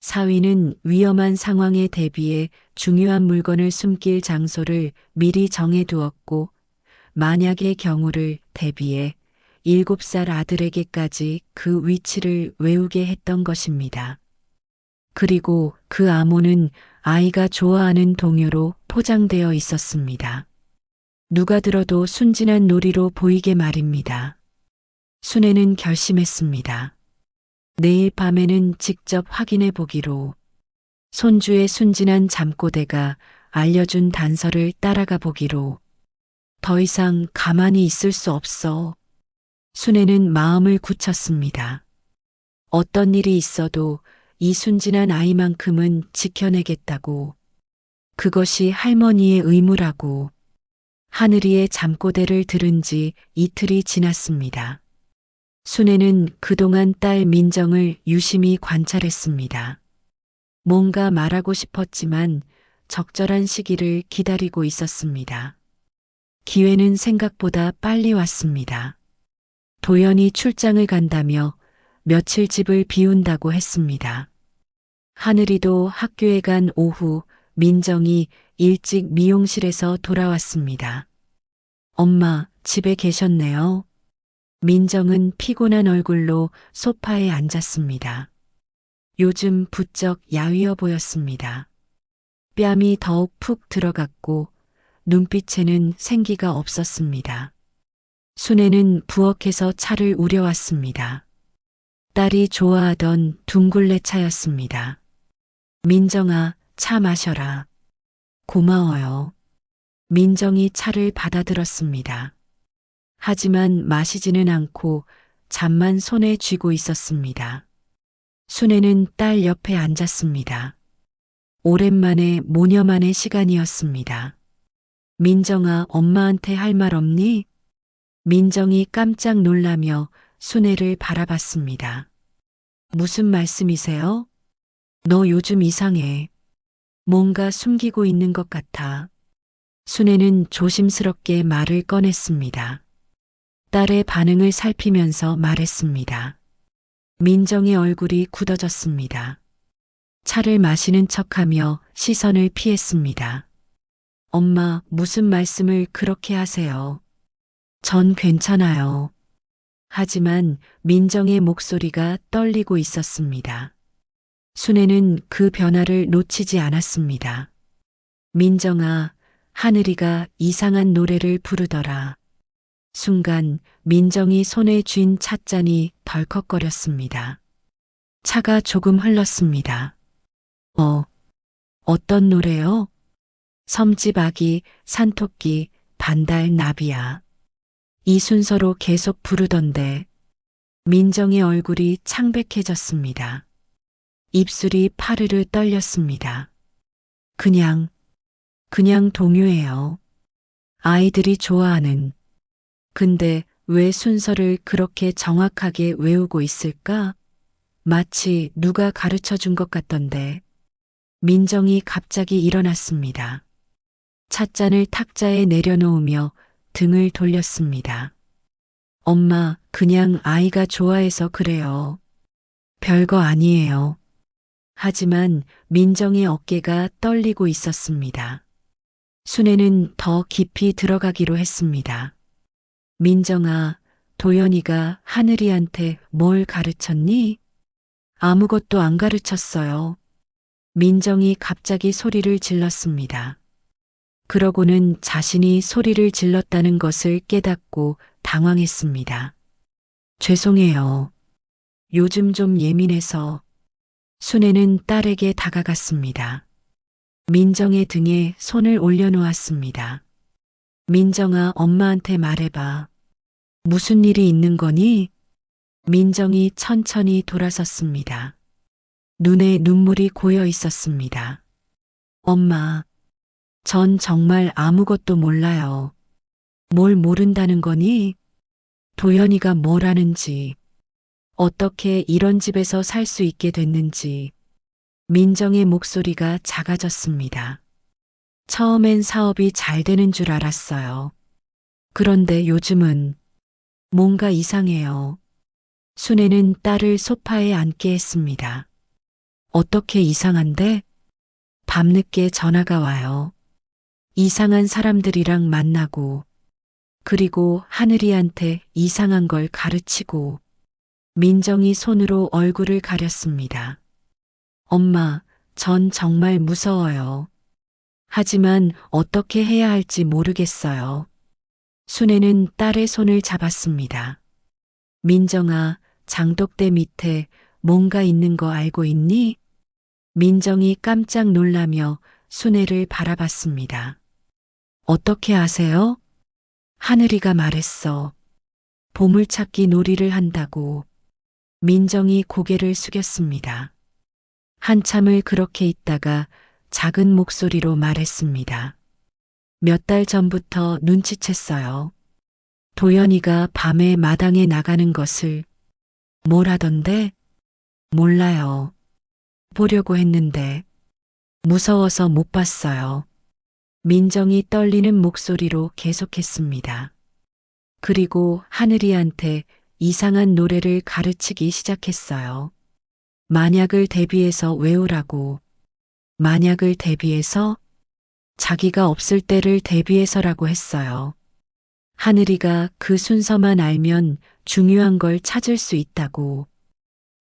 사위는 위험한 상황에 대비해 중요한 물건을 숨길 장소를 미리 정해두었고 만약의 경우를 대비해 7살 아들에게까지 그 위치를 외우게 했던 것입니다. 그리고 그 암호는 아이가 좋아하는 동요로 포장되어 있었습니다. 누가 들어도 순진한 놀이로 보이게 말입니다. 순애는 결심했습니다. 내일 밤에는 직접 확인해 보기로. 손주의 순진한 잠꼬대가 알려준 단서를 따라가 보기로. 더 이상 가만히 있을 수 없어. 순애는 마음을 굳혔습니다. 어떤 일이 있어도 이 순진한 아이만큼은 지켜내겠다고. 그것이 할머니의 의무라고. 하늘이의 잠꼬대를 들은 지 이틀이 지났습니다. 순애는 그동안 딸 민정을 유심히 관찰했습니다. 뭔가 말하고 싶었지만 적절한 시기를 기다리고 있었습니다. 기회는 생각보다 빨리 왔습니다. 도연이 출장을 간다며 며칠 집을 비운다고 했습니다. 하늘이도 학교에 간 오후 민정이 일찍 미용실에서 돌아왔습니다. 엄마, 집에 계셨네요. 민정은 피곤한 얼굴로 소파에 앉았습니다. 요즘 부쩍 야위어 보였습니다. 뺨이 더욱 푹 들어갔고 눈빛에는 생기가 없었습니다. 순애는 부엌에서 차를 우려왔습니다. 딸이 좋아하던 둥글레 차였습니다. 민정아, 차 마셔라. 고마워요. 민정이 차를 받아들었습니다. 하지만 마시지는 않고 잠만 손에 쥐고 있었습니다. 순애는 딸 옆에 앉았습니다. 오랜만에 모녀만의 시간이었습니다. 민정아, 엄마한테 할 말 없니? 민정이 깜짝 놀라며 순애를 바라봤습니다. 무슨 말씀이세요? 너 요즘 이상해. 뭔가 숨기고 있는 것 같아. 순애는 조심스럽게 말을 꺼냈습니다. 딸의 반응을 살피면서 말했습니다. 민정의 얼굴이 굳어졌습니다. 차를 마시는 척하며 시선을 피했습니다. 엄마, 무슨 말씀을 그렇게 하세요? 전 괜찮아요. 하지만 민정의 목소리가 떨리고 있었습니다. 순애는 그 변화를 놓치지 않았습니다. 민정아, 하늘이가 이상한 노래를 부르더라. 순간 민정이 손에 쥔 찻잔이 덜컥거렸습니다. 차가 조금 흘렀습니다. 어떤 노래요? 섬집 아기, 산토끼, 반달 나비야. 이 순서로 계속 부르던데. 민정의 얼굴이 창백해졌습니다. 입술이 파르르 떨렸습니다. 그냥 동요예요. 아이들이 좋아하는. 근데 왜 순서를 그렇게 정확하게 외우고 있을까? 마치 누가 가르쳐 준 것 같던데. 민정이 갑자기 일어났습니다. 찻잔을 탁자에 내려놓으며 등을 돌렸습니다. 엄마, 그냥 아이가 좋아해서 그래요. 별거 아니에요. 하지만 민정의 어깨가 떨리고 있었습니다. 순애는 더 깊이 들어가기로 했습니다. 민정아, 도연이가 하늘이한테 뭘 가르쳤니? 아무것도 안 가르쳤어요. 민정이 갑자기 소리를 질렀습니다. 그러고는 자신이 소리를 질렀다는 것을 깨닫고 당황했습니다. 죄송해요. 요즘 좀 예민해서. 순애는 딸에게 다가갔습니다. 민정의 등에 손을 올려놓았습니다. 민정아, 엄마한테 말해봐. 무슨 일이 있는 거니? 민정이 천천히 돌아섰습니다. 눈에 눈물이 고여 있었습니다. 엄마, 전 정말 아무것도 몰라요. 뭘 모른다는 거니? 도연이가 뭘 하는지, 어떻게 이런 집에서 살 수 있게 됐는지. 민정의 목소리가 작아졌습니다. 처음엔 사업이 잘 되는 줄 알았어요. 그런데 요즘은 뭔가 이상해요. 순애는 딸을 소파에 앉게 했습니다. 어떻게 이상한데? 밤늦게 전화가 와요. 이상한 사람들이랑 만나고, 그리고 하늘이한테 이상한 걸 가르치고. 민정이 손으로 얼굴을 가렸습니다. 엄마, 전 정말 무서워요. 하지만 어떻게 해야 할지 모르겠어요. 순애는 딸의 손을 잡았습니다. 민정아, 장독대 밑에 뭔가 있는 거 알고 있니? 민정이 깜짝 놀라며 순애를 바라봤습니다. 어떻게 아세요? 하늘이가 말했어. 보물찾기 놀이를 한다고 민정이 고개를 숙였습니다. 한참을 그렇게 있다가 작은 목소리로 말했습니다. 몇 달 전부터 눈치챘어요. 도연이가 밤에 마당에 나가는 것을. 뭘 하던데? 몰라요. 보려고 했는데 무서워서 못 봤어요. 민정이 떨리는 목소리로 계속했습니다. 그리고 하늘이한테 이상한 노래를 가르치기 시작했어요. 만약을 대비해서 외우라고. 만약을 대비해서? 자기가 없을 때를 대비해서라고 했어요. 하늘이가 그 순서만 알면 중요한 걸 찾을 수 있다고.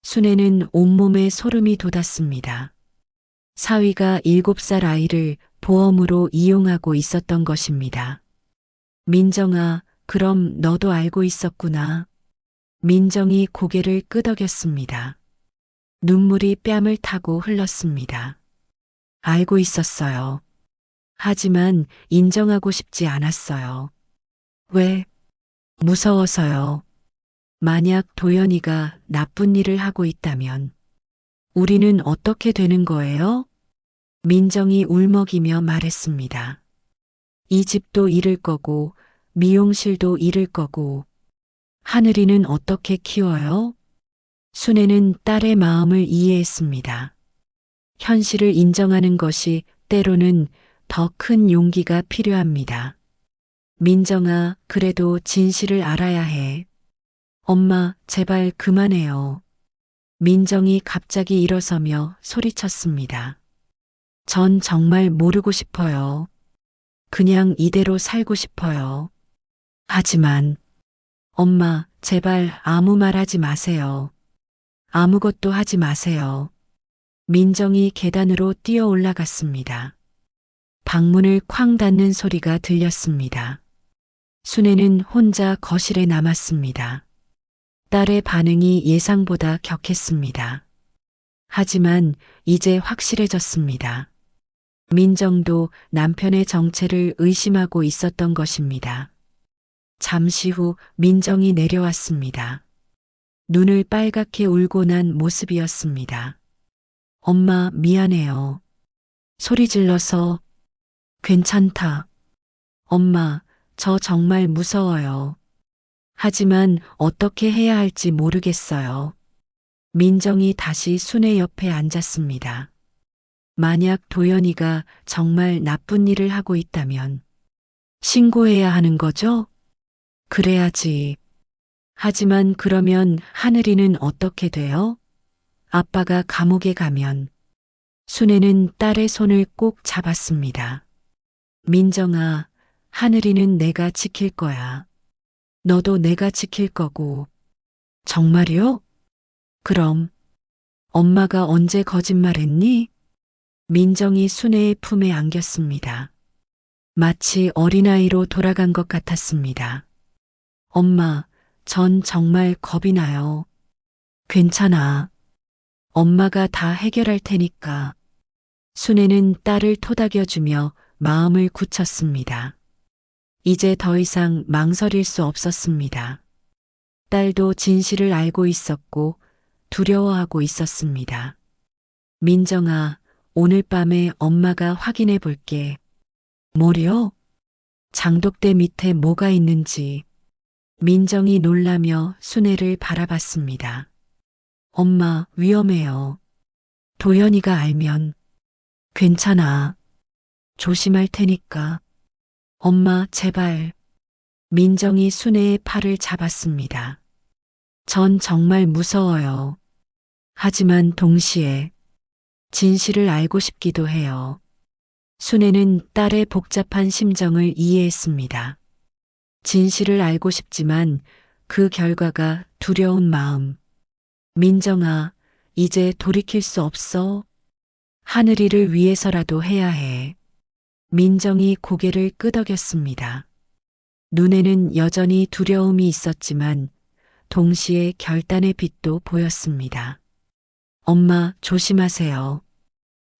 순애는 온몸에 소름이 돋았습니다. 사위가 7살 아이를 보험으로 이용하고 있었던 것입니다. 민정아, 그럼 너도 알고 있었구나. 민정이 고개를 끄덕였습니다. 눈물이 뺨을 타고 흘렀습니다. 알고 있었어요. 하지만 인정하고 싶지 않았어요. 왜? 무서워서요. 만약 도연이가 나쁜 일을 하고 있다면 우리는 어떻게 되는 거예요? 민정이 울먹이며 말했습니다. 이 집도 잃을 거고 미용실도 잃을 거고 하늘이는 어떻게 키워요? 순애는 딸의 마음을 이해했습니다. 현실을 인정하는 것이 때로는 더 큰 용기가 필요합니다. 민정아, 그래도 진실을 알아야 해. 엄마, 제발 그만해요. 민정이 갑자기 일어서며 소리쳤습니다. 전 정말 모르고 싶어요. 그냥 이대로 살고 싶어요. 하지만, 엄마, 제발 아무 말 하지 마세요. 아무것도 하지 마세요. 민정이 계단으로 뛰어 올라갔습니다. 방문을 쾅 닫는 소리가 들렸습니다. 순애는 혼자 거실에 남았습니다. 딸의 반응이 예상보다 격했습니다. 하지만 이제 확실해졌습니다. 민정도 남편의 정체를 의심하고 있었던 것입니다. 잠시 후 민정이 내려왔습니다. 눈을 빨갛게 울고 난 모습이었습니다. 엄마, 미안해요. 소리 질러서. 괜찮다. 엄마, 저 정말 무서워요. 하지만 어떻게 해야 할지 모르겠어요. 민정이 다시 순애 옆에 앉았습니다. 만약 도연이가 정말 나쁜 일을 하고 있다면 신고해야 하는 거죠? 그래야지. 하지만 그러면 하늘이는 어떻게 돼요? 아빠가 감옥에 가면. 순애는 딸의 손을 꼭 잡았습니다. 민정아, 하늘이는 내가 지킬 거야. 너도 내가 지킬 거고. 정말요? 그럼 엄마가 언제 거짓말했니? 민정이 순애의 품에 안겼습니다. 마치 어린아이로 돌아간 것 같았습니다. 엄마, 전 정말 겁이 나요. 괜찮아. 엄마가 다 해결할 테니까. 순애는 딸을 토닥여주며 마음을 굳혔습니다. 이제 더 이상 망설일 수 없었습니다. 딸도 진실을 알고 있었고 두려워하고 있었습니다. 민정아, 오늘 밤에 엄마가 확인해 볼게. 뭐요? 장독대 밑에 뭐가 있는지. 민정이 놀라며 순애를 바라봤습니다. 엄마, 위험해요. 도연이가 알면. 괜찮아. 조심할 테니까. 엄마, 제발. 민정이 순애의 팔을 잡았습니다. 전 정말 무서워요. 하지만 동시에 진실을 알고 싶기도 해요. 순애는 딸의 복잡한 심정을 이해했습니다. 진실을 알고 싶지만 그 결과가 두려운 마음. 민정아, 이제 돌이킬 수 없어. 하늘이를 위해서라도 해야 해. 민정이 고개를 끄덕였습니다. 눈에는 여전히 두려움이 있었지만 동시에 결단의 빛도 보였습니다. 엄마, 조심하세요.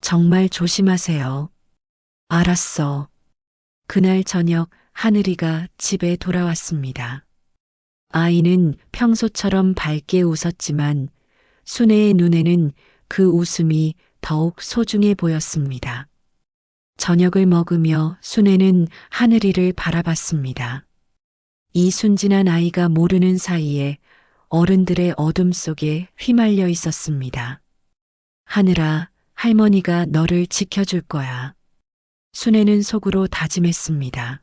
정말 조심하세요. 알았어. 그날 저녁 하늘이가 집에 돌아왔습니다. 아이는 평소처럼 밝게 웃었지만 순애의 눈에는 그 웃음이 더욱 소중해 보였습니다. 저녁을 먹으며 순애는 하늘이를 바라봤습니다. 이 순진한 아이가 모르는 사이에 어른들의 어둠 속에 휘말려 있었습니다. 하늘아, 할머니가 너를 지켜줄 거야. 순애는 속으로 다짐했습니다.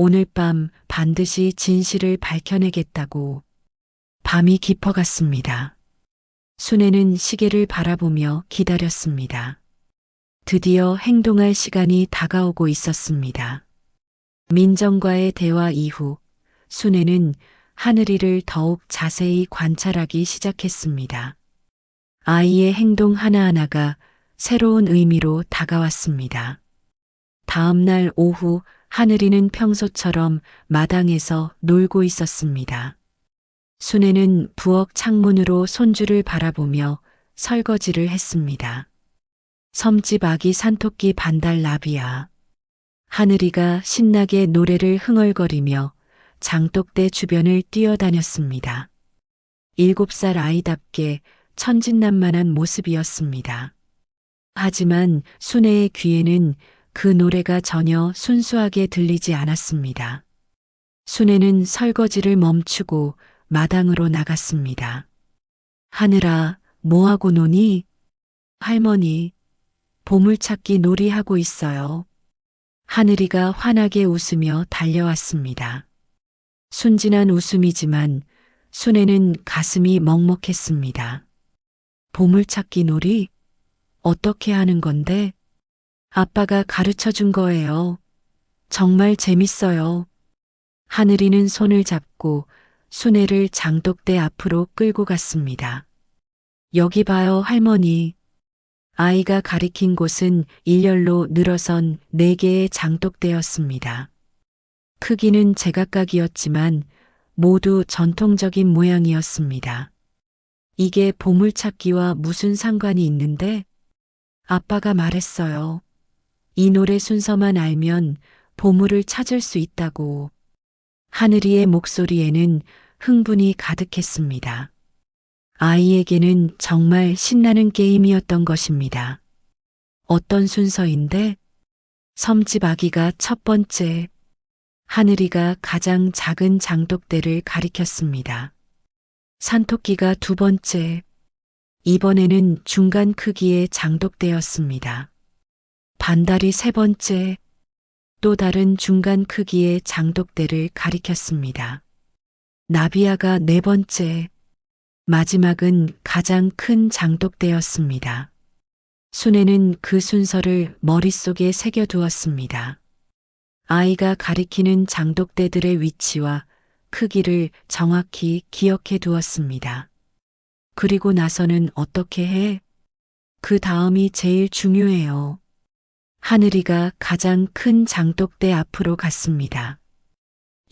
오늘 밤 반드시 진실을 밝혀내겠다고. 밤이 깊어갔습니다. 순애는 시계를 바라보며 기다렸습니다. 드디어 행동할 시간이 다가오고 있었습니다. 민정과의 대화 이후 순애는 하늘이를 더욱 자세히 관찰하기 시작했습니다. 아이의 행동 하나하나가 새로운 의미로 다가왔습니다. 다음 날 오후 하늘이는 평소처럼 마당에서 놀고 있었습니다. 순애는 부엌 창문으로 손주를 바라보며 설거지를 했습니다. 섬집 아기 산토끼 반달 나비야. 하늘이가 신나게 노래를 흥얼거리며 장독대 주변을 뛰어다녔습니다. 7살 아이답게 천진난만한 모습이었습니다. 하지만 순애의 귀에는 그 노래가 전혀 순수하게 들리지 않았습니다. 순애는 설거지를 멈추고 마당으로 나갔습니다. 하늘아, 뭐하고 노니? 할머니, 보물찾기 놀이하고 있어요. 하늘이가 환하게 웃으며 달려왔습니다. 순진한 웃음이지만 순애는 가슴이 먹먹했습니다. 보물찾기 놀이? 어떻게 하는 건데? 아빠가 가르쳐 준 거예요. 정말 재밌어요. 하늘이는 손을 잡고 순애를 장독대 앞으로 끌고 갔습니다. 여기 봐요, 할머니. 아이가 가리킨 곳은 일렬로 늘어선 4개의 장독대였습니다. 크기는 제각각이었지만 모두 전통적인 모양이었습니다. 이게 보물찾기와 무슨 상관이 있는데? 아빠가 말했어요. 이 노래 순서만 알면 보물을 찾을 수 있다고. 하늘이의 목소리에는 흥분이 가득했습니다. 아이에게는 정말 신나는 게임이었던 것입니다. 어떤 순서인데? 섬집 아기가 첫 번째, 하늘이가 가장 작은 장독대를 가리켰습니다. 산토끼가 두 번째, 이번에는 중간 크기의 장독대였습니다. 반달이 세 번째, 또 다른 중간 크기의 장독대를 가리켰습니다. 나비야가 네 번째, 마지막은 가장 큰 장독대였습니다. 순애는 그 순서를 머릿속에 새겨두었습니다. 아이가 가리키는 장독대들의 위치와 크기를 정확히 기억해 두었습니다. 그리고 나서는 어떻게 해? 그 다음이 제일 중요해요. 하늘이가 가장 큰 장독대 앞으로 갔습니다.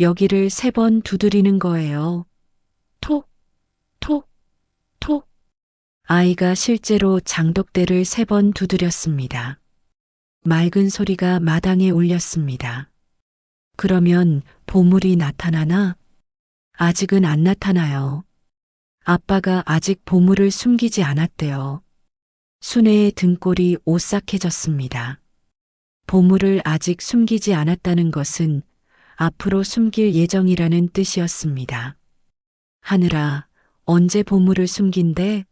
여기를 3번 두드리는 거예요. 톡, 톡, 톡. 아이가 실제로 장독대를 3번 두드렸습니다. 맑은 소리가 마당에 울렸습니다. 그러면 보물이 나타나나? 아직은 안 나타나요. 아빠가 아직 보물을 숨기지 않았대요. 순애의 등골이 오싹해졌습니다. 보물을 아직 숨기지 않았다는 것은 앞으로 숨길 예정이라는 뜻이었습니다. 하늘아, 언제 보물을 숨긴대?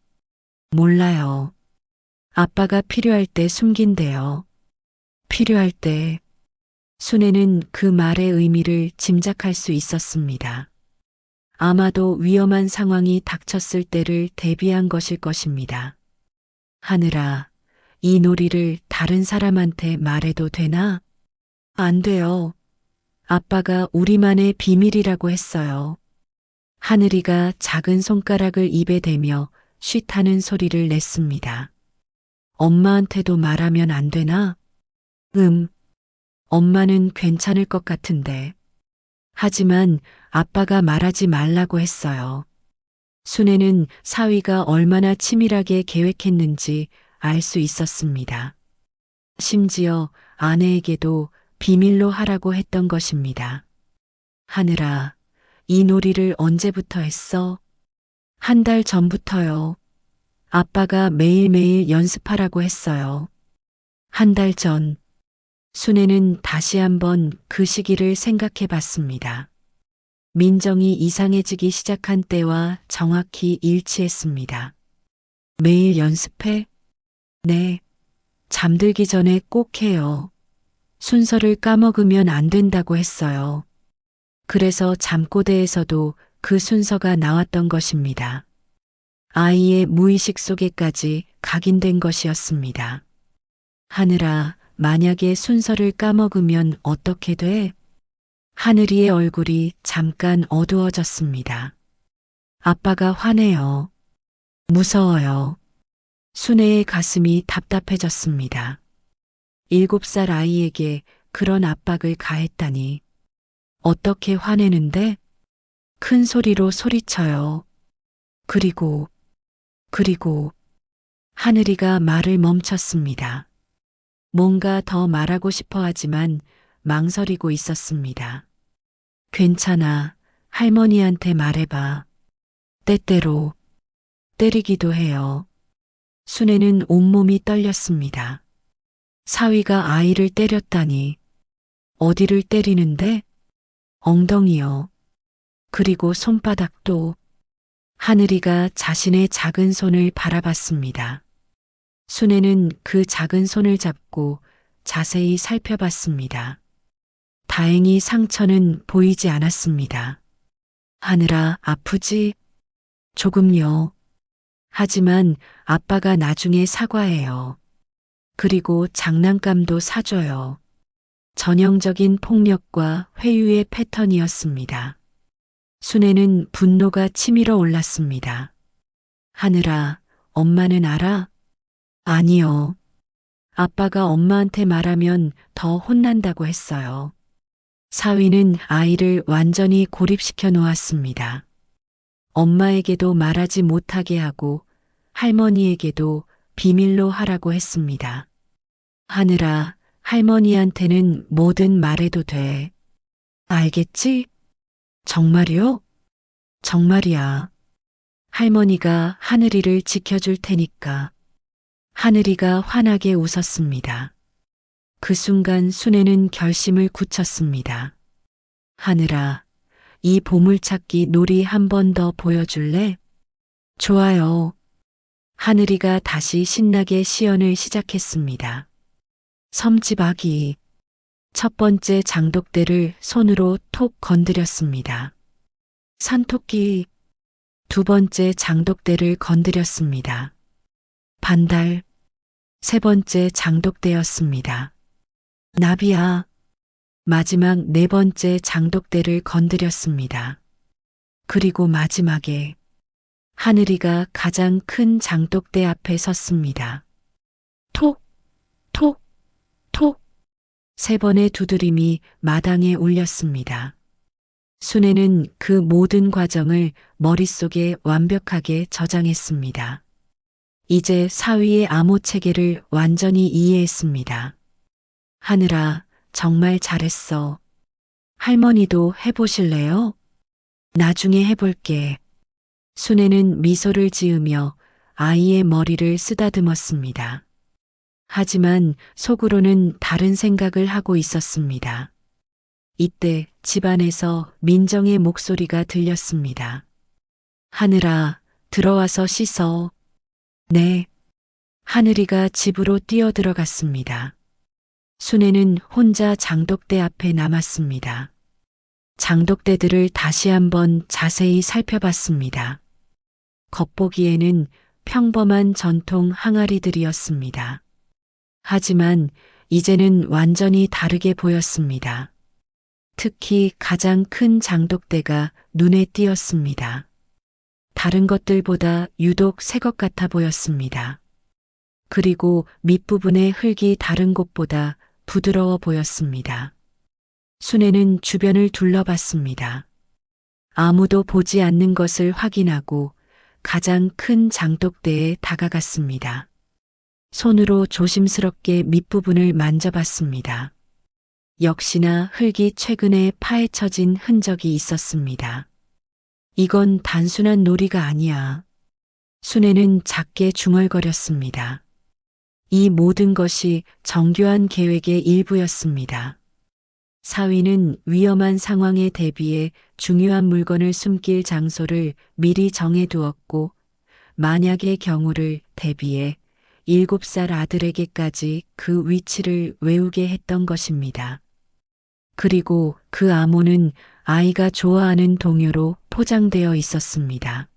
몰라요. 아빠가 필요할 때 숨긴대요. 필요할 때. 순애는 그 말의 의미를 짐작할 수 있었습니다. 아마도 위험한 상황이 닥쳤을 때를 대비한 것일 것입니다. 하늘아, 이 놀이를 다른 사람한테 말해도 되나? 안 돼요. 아빠가 우리만의 비밀이라고 했어요. 하늘이가 작은 손가락을 입에 대며 쉿하는 소리를 냈습니다. 엄마한테도 말하면 안 되나? 엄마는 괜찮을 것 같은데. 하지만 아빠가 말하지 말라고 했어요. 순애는 사위가 얼마나 치밀하게 계획했는지 알 수 있었습니다. 심지어 아내에게도 비밀로 하라고 했던 것입니다. 하늘아, 이 놀이를 언제부터 했어? 한 달 전부터요. 아빠가 매일매일 연습하라고 했어요. 한 달 전, 순애는 다시 한번 그 시기를 생각해 봤습니다. 민정이 이상해지기 시작한 때와 정확히 일치했습니다. 매일 연습해? 네. 잠들기 전에 꼭 해요. 순서를 까먹으면 안 된다고 했어요. 그래서 잠꼬대에서도 그 순서가 나왔던 것입니다. 아이의 무의식 속에까지 각인된 것이었습니다. 하늘아, 만약에 순서를 까먹으면 어떻게 돼? 하늘이의 얼굴이 잠깐 어두워졌습니다. 아빠가 화내요. 무서워요. 순애의 가슴이 답답해졌습니다. 7살 아이에게 그런 압박을 가했다니. 어떻게 화내는데? 큰 소리로 소리쳐요. 그리고 하늘이가 말을 멈췄습니다. 뭔가 더 말하고 싶어 하지만 망설이고 있었습니다. 괜찮아. 할머니한테 말해봐. 때때로 때리기도 해요. 순애는 온몸이 떨렸습니다. 사위가 아이를 때렸다니. 어디를 때리는데? 엉덩이요. 그리고 손바닥도. 하늘이가 자신의 작은 손을 바라봤습니다. 순애는 그 작은 손을 잡고 자세히 살펴봤습니다. 다행히 상처는 보이지 않았습니다. 하늘아, 아프지? 조금요. 하지만 아빠가 나중에 사과해요. 그리고 장난감도 사줘요. 전형적인 폭력과 회유의 패턴이었습니다. 순애는 분노가 치밀어 올랐습니다. 하늘아, 엄마는 알아? 아니요. 아빠가 엄마한테 말하면 더 혼난다고 했어요. 사위는 아이를 완전히 고립시켜 놓았습니다. 엄마에게도 말하지 못하게 하고 할머니에게도 비밀로 하라고 했습니다. 하늘아, 할머니한테는 뭐든 말해도 돼. 알겠지? 정말이요? 정말이야. 할머니가 하늘이를 지켜줄 테니까. 하늘이가 환하게 웃었습니다. 그 순간 순애는 결심을 굳혔습니다. 하늘아, 이 보물찾기 놀이 한 번 더 보여줄래? 좋아요. 하늘이가 다시 신나게 시연을 시작했습니다. 섬지박이. 첫 번째 장독대를 손으로 톡 건드렸습니다. 산토끼. 두 번째 장독대를 건드렸습니다. 반달. 세 번째 장독대였습니다. 나비야. 마지막 네 번째 장독대를 건드렸습니다. 그리고 마지막에 하늘이가 가장 큰 장독대 앞에 섰습니다. 톡, 톡, 톡. 세 번의 두드림이 마당에 울렸습니다. 순애는 그 모든 과정을 머릿속에 완벽하게 저장했습니다. 이제 사위의 암호 체계를 완전히 이해했습니다. 하늘아, 정말 잘했어. 할머니도 해보실래요? 나중에 해볼게. 순애는 미소를 지으며 아이의 머리를 쓰다듬었습니다. 하지만 속으로는 다른 생각을 하고 있었습니다. 이때 집안에서 민정의 목소리가 들렸습니다. 하늘아, 들어와서 씻어. 네. 하늘이가 집으로 뛰어들어갔습니다. 순애는 혼자 장독대 앞에 남았습니다. 장독대들을 다시 한번 자세히 살펴봤습니다. 겉보기에는 평범한 전통 항아리들이었습니다. 하지만 이제는 완전히 다르게 보였습니다. 특히 가장 큰 장독대가 눈에 띄었습니다. 다른 것들보다 유독 새 것 같아 보였습니다. 그리고 밑부분의 흙이 다른 곳보다 부드러워 보였습니다. 순애는 주변을 둘러봤습니다. 아무도 보지 않는 것을 확인하고 가장 큰 장독대에 다가갔습니다. 손으로 조심스럽게 밑부분을 만져봤습니다. 역시나 흙이 최근에 파헤쳐진 흔적이 있었습니다. 이건 단순한 놀이가 아니야. 순애는 작게 중얼거렸습니다. 이 모든 것이 정교한 계획의 일부였습니다. 사위는 위험한 상황에 대비해 중요한 물건을 숨길 장소를 미리 정해두었고, 만약의 경우를 대비해 7살 아들에게까지 그 위치를 외우게 했던 것입니다. 그리고 그 암호는 아이가 좋아하는 동요로 포장되어 있었습니다.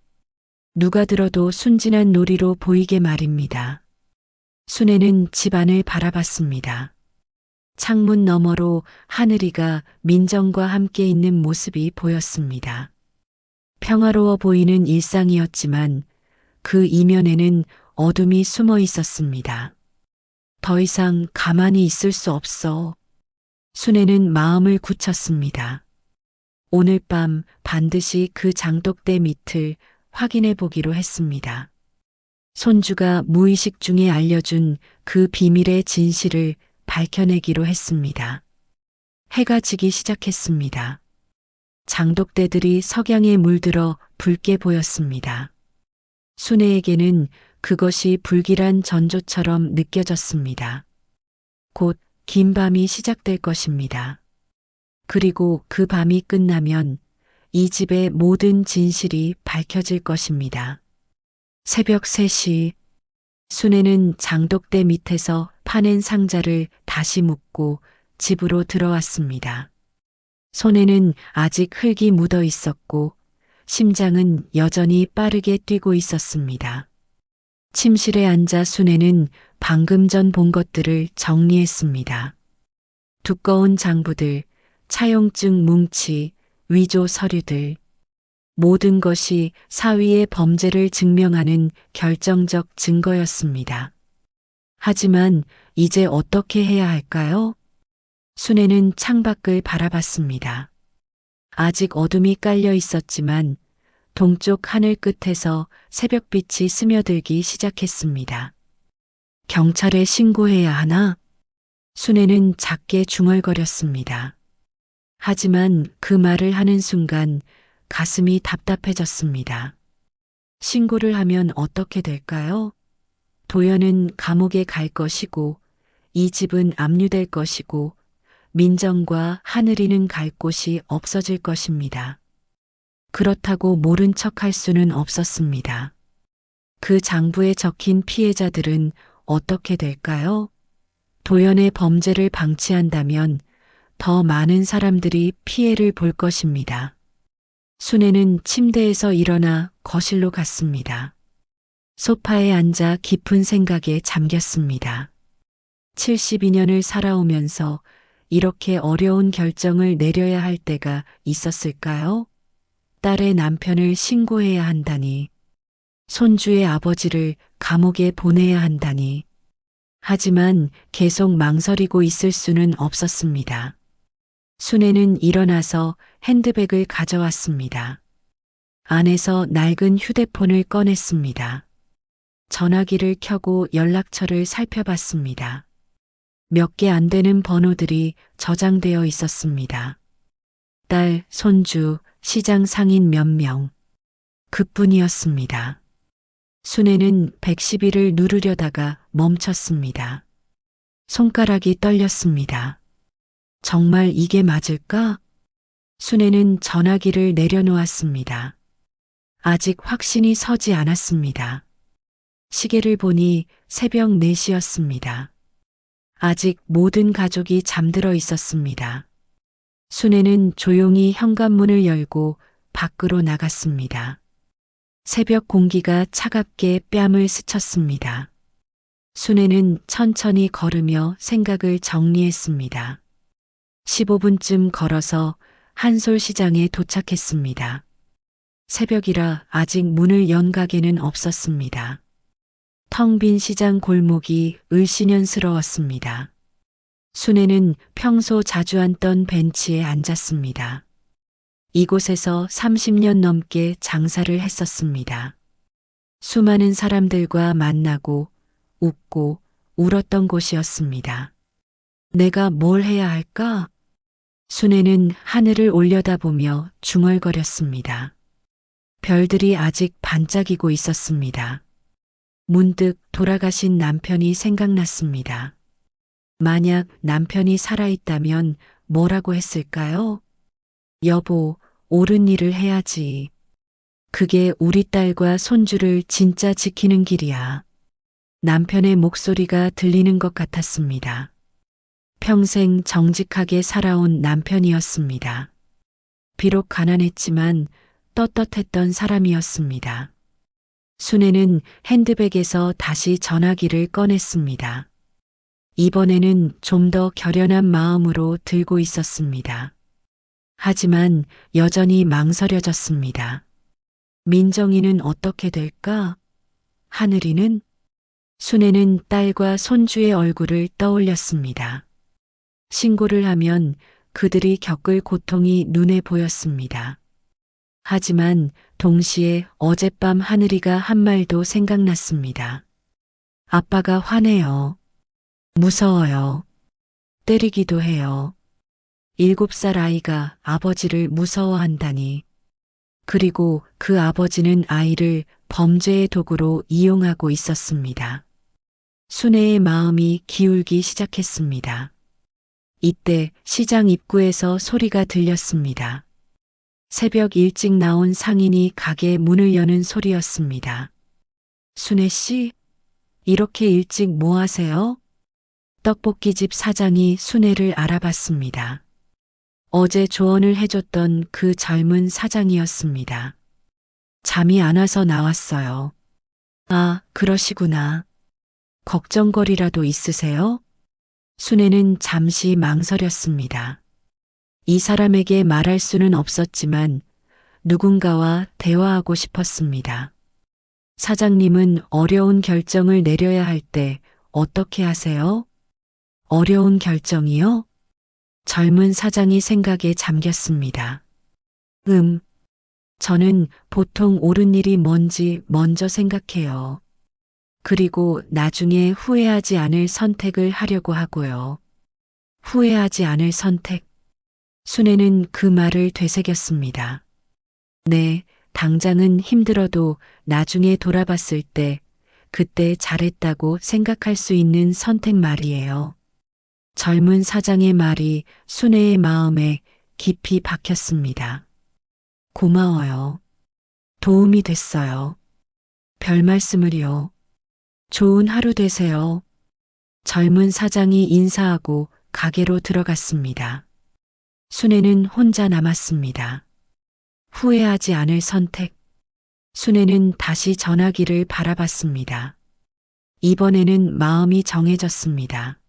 누가 들어도 순진한 놀이로 보이게 말입니다. 순애는 집안을 바라봤습니다. 창문 너머로 하늘이가 민정과 함께 있는 모습이 보였습니다. 평화로워 보이는 일상이었지만 그 이면에는 어둠이 숨어 있었습니다. 더 이상 가만히 있을 수 없어. 순애는 마음을 굳혔습니다. 오늘 밤 반드시 그 장독대 밑을 확인해 보기로 했습니다. 손주가 무의식 중에 알려준 그 비밀의 진실을 밝혀내기로 했습니다. 해가 지기 시작했습니다. 장독대들이 석양에 물들어 붉게 보였습니다. 순애에게는 그것이 불길한 전조처럼 느껴졌습니다. 곧 긴 밤이 시작될 것입니다. 그리고 그 밤이 끝나면 이 집의 모든 진실이 밝혀질 것입니다. 새벽 3시, 순애는 장독대 밑에서 파낸 상자를 다시 묶고 집으로 들어왔습니다. 손에는 아직 흙이 묻어 있었고 심장은 여전히 빠르게 뛰고 있었습니다. 침실에 앉아 순애는 방금 전 본 것들을 정리했습니다. 두꺼운 장부들, 차용증 뭉치, 위조 서류들. 모든 것이 사위의 범죄를 증명하는 결정적 증거였습니다. 하지만 이제 어떻게 해야 할까요? 순애는 창밖을 바라봤습니다. 아직 어둠이 깔려 있었지만 동쪽 하늘 끝에서 새벽빛이 스며들기 시작했습니다. 경찰에 신고해야 하나? 순애는 작게 중얼거렸습니다. 하지만 그 말을 하는 순간 가슴이 답답해졌습니다. 신고를 하면 어떻게 될까요? 도연은 감옥에 갈 것이고 이 집은 압류될 것이고 민정과 하늘이는 갈 곳이 없어질 것입니다. 그렇다고 모른 척할 수는 없었습니다. 그 장부에 적힌 피해자들은 어떻게 될까요? 도연의 범죄를 방치한다면 더 많은 사람들이 피해를 볼 것입니다. 순애는 침대에서 일어나 거실로 갔습니다. 소파에 앉아 깊은 생각에 잠겼습니다. 72년을 살아오면서 이렇게 어려운 결정을 내려야 할 때가 있었을까요? 딸의 남편을 신고해야 한다니, 손주의 아버지를 감옥에 보내야 한다니. 하지만 계속 망설이고 있을 수는 없었습니다. 순애는 일어나서 핸드백을 가져왔습니다. 안에서 낡은 휴대폰을 꺼냈습니다. 전화기를 켜고 연락처를 살펴봤습니다. 몇 개 안 되는 번호들이 저장되어 있었습니다. 딸, 손주, 시장 상인 몇 명. 그뿐이었습니다. 순애는 111을 누르려다가 멈췄습니다. 손가락이 떨렸습니다. 정말 이게 맞을까? 순애는 전화기를 내려놓았습니다. 아직 확신이 서지 않았습니다. 시계를 보니 새벽 4시였습니다. 아직 모든 가족이 잠들어 있었습니다. 순애는 조용히 현관문을 열고 밖으로 나갔습니다. 새벽 공기가 차갑게 뺨을 스쳤습니다. 순애는 천천히 걸으며 생각을 정리했습니다. 15분쯤 걸어서 한솔시장에 도착했습니다. 새벽이라 아직 문을 연 가게는 없었습니다. 텅 빈 시장 골목이 을씨년스러웠습니다. 순애는 평소 자주 앉던 벤치에 앉았습니다. 이곳에서 30년 넘게 장사를 했었습니다. 수많은 사람들과 만나고 웃고 울었던 곳이었습니다. 내가 뭘 해야 할까? 순애는 하늘을 올려다보며 중얼거렸습니다. 별들이 아직 반짝이고 있었습니다. 문득 돌아가신 남편이 생각났습니다. 만약 남편이 살아있다면 뭐라고 했을까요? 여보, 옳은 일을 해야지. 그게 우리 딸과 손주를 진짜 지키는 길이야. 남편의 목소리가 들리는 것 같았습니다. 평생 정직하게 살아온 남편이었습니다. 비록 가난했지만 떳떳했던 사람이었습니다. 순애는 핸드백에서 다시 전화기를 꺼냈습니다. 이번에는 좀 더 결연한 마음으로 들고 있었습니다. 하지만 여전히 망설여졌습니다. 민정이는 어떻게 될까? 하늘이는? 순애는 딸과 손주의 얼굴을 떠올렸습니다. 신고를 하면 그들이 겪을 고통이 눈에 보였습니다. 하지만 동시에 어젯밤 하늘이가 한 말도 생각났습니다. 아빠가 화내요. 무서워요. 때리기도 해요. 7살 아이가 아버지를 무서워한다니. 그리고 그 아버지는 아이를 범죄의 도구로 이용하고 있었습니다. 순애의 마음이 기울기 시작했습니다. 이때 시장 입구에서 소리가 들렸습니다. 새벽 일찍 나온 상인이 가게 문을 여는 소리였습니다. 순애 씨, 이렇게 일찍 뭐 하세요? 떡볶이집 사장이 순애를 알아봤습니다. 어제 조언을 해줬던 그 젊은 사장이었습니다. 잠이 안 와서 나왔어요. 아, 그러시구나. 걱정거리라도 있으세요? 순애는 잠시 망설였습니다. 이 사람에게 말할 수는 없었지만 누군가와 대화하고 싶었습니다. 사장님은 어려운 결정을 내려야 할 때 어떻게 하세요? 어려운 결정이요? 젊은 사장이 생각에 잠겼습니다. 저는 보통 옳은 일이 뭔지 먼저 생각해요. 그리고 나중에 후회하지 않을 선택을 하려고 하고요. 후회하지 않을 선택. 순애는 그 말을 되새겼습니다. 네, 당장은 힘들어도 나중에 돌아봤을 때 그때 잘했다고 생각할 수 있는 선택 말이에요. 젊은 사장의 말이 순애의 마음에 깊이 박혔습니다. 고마워요. 도움이 됐어요. 별 말씀을요. 좋은 하루 되세요. 젊은 사장이 인사하고 가게로 들어갔습니다. 순애는 혼자 남았습니다. 후회하지 않을 선택. 순애는 다시 전화기를 바라봤습니다. 이번에는 마음이 정해졌습니다.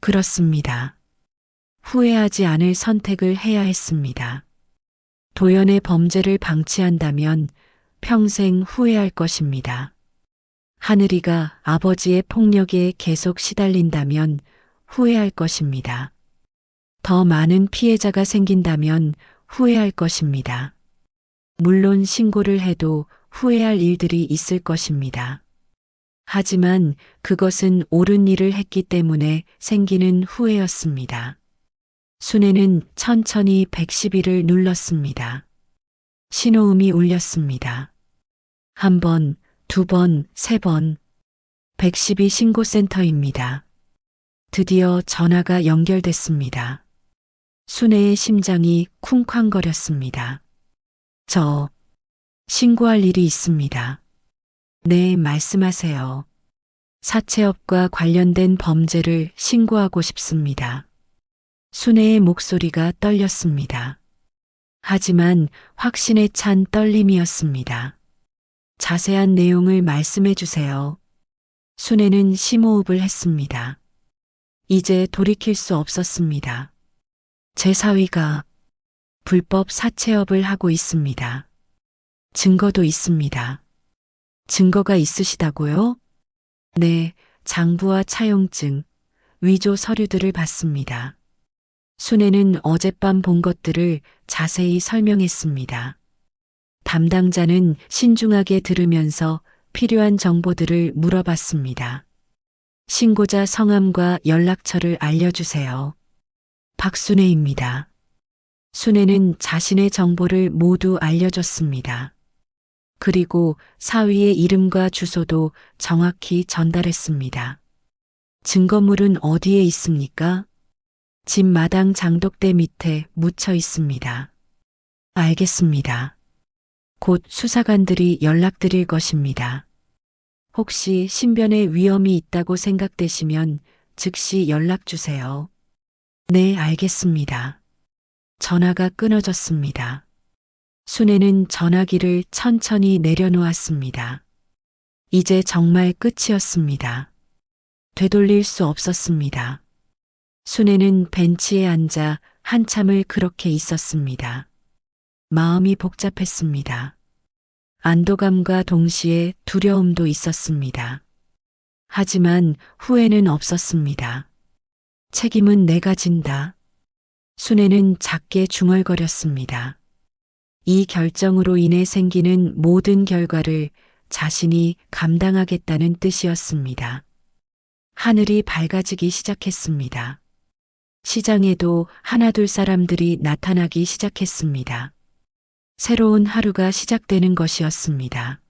그렇습니다. 후회하지 않을 선택을 해야 했습니다. 도연의 범죄를 방치한다면 평생 후회할 것입니다. 하늘이가 아버지의 폭력에 계속 시달린다면 후회할 것입니다. 더 많은 피해자가 생긴다면 후회할 것입니다. 물론 신고를 해도 후회할 일들이 있을 것입니다. 하지만 그것은 옳은 일을 했기 때문에 생기는 후회였습니다. 순애는 천천히 112를 눌렀습니다. 신호음이 울렸습니다. 한 번, 두 번, 세 번. 112 신고센터입니다. 드디어 전화가 연결됐습니다. 순애의 심장이 쿵쾅거렸습니다. 저, 신고할 일이 있습니다. 네, 말씀하세요. 사채업과 관련된 범죄를 신고하고 싶습니다. 순애의 목소리가 떨렸습니다. 하지만 확신에 찬 떨림이었습니다. 자세한 내용을 말씀해 주세요. 순애는 심호흡을 했습니다. 이제 돌이킬 수 없었습니다. 제 사위가 불법 사채업을 하고 있습니다. 증거도 있습니다. 증거가 있으시다고요? 네, 장부와 차용증, 위조 서류들을 받습니다. 순애는 어젯밤 본 것들을 자세히 설명했습니다. 담당자는 신중하게 들으면서 필요한 정보들을 물어봤습니다. 신고자 성함과 연락처를 알려주세요. 박순애입니다. 순애는 자신의 정보를 모두 알려줬습니다. 그리고 사위의 이름과 주소도 정확히 전달했습니다. 증거물은 어디에 있습니까? 집 마당 장독대 밑에 묻혀 있습니다. 알겠습니다. 곧 수사관들이 연락드릴 것입니다. 혹시 신변에 위험이 있다고 생각되시면 즉시 연락 주세요. 네, 알겠습니다. 전화가 끊어졌습니다. 순애는 전화기를 천천히 내려놓았습니다. 이제 정말 끝이었습니다. 되돌릴 수 없었습니다. 순애는 벤치에 앉아 한참을 그렇게 있었습니다. 마음이 복잡했습니다. 안도감과 동시에 두려움도 있었습니다. 하지만 후회는 없었습니다. 책임은 내가 진다. 순애는 작게 중얼거렸습니다. 이 결정으로 인해 생기는 모든 결과를 자신이 감당하겠다는 뜻이었습니다. 하늘이 밝아지기 시작했습니다. 시장에도 하나둘 사람들이 나타나기 시작했습니다. 새로운 하루가 시작되는 것이었습니다.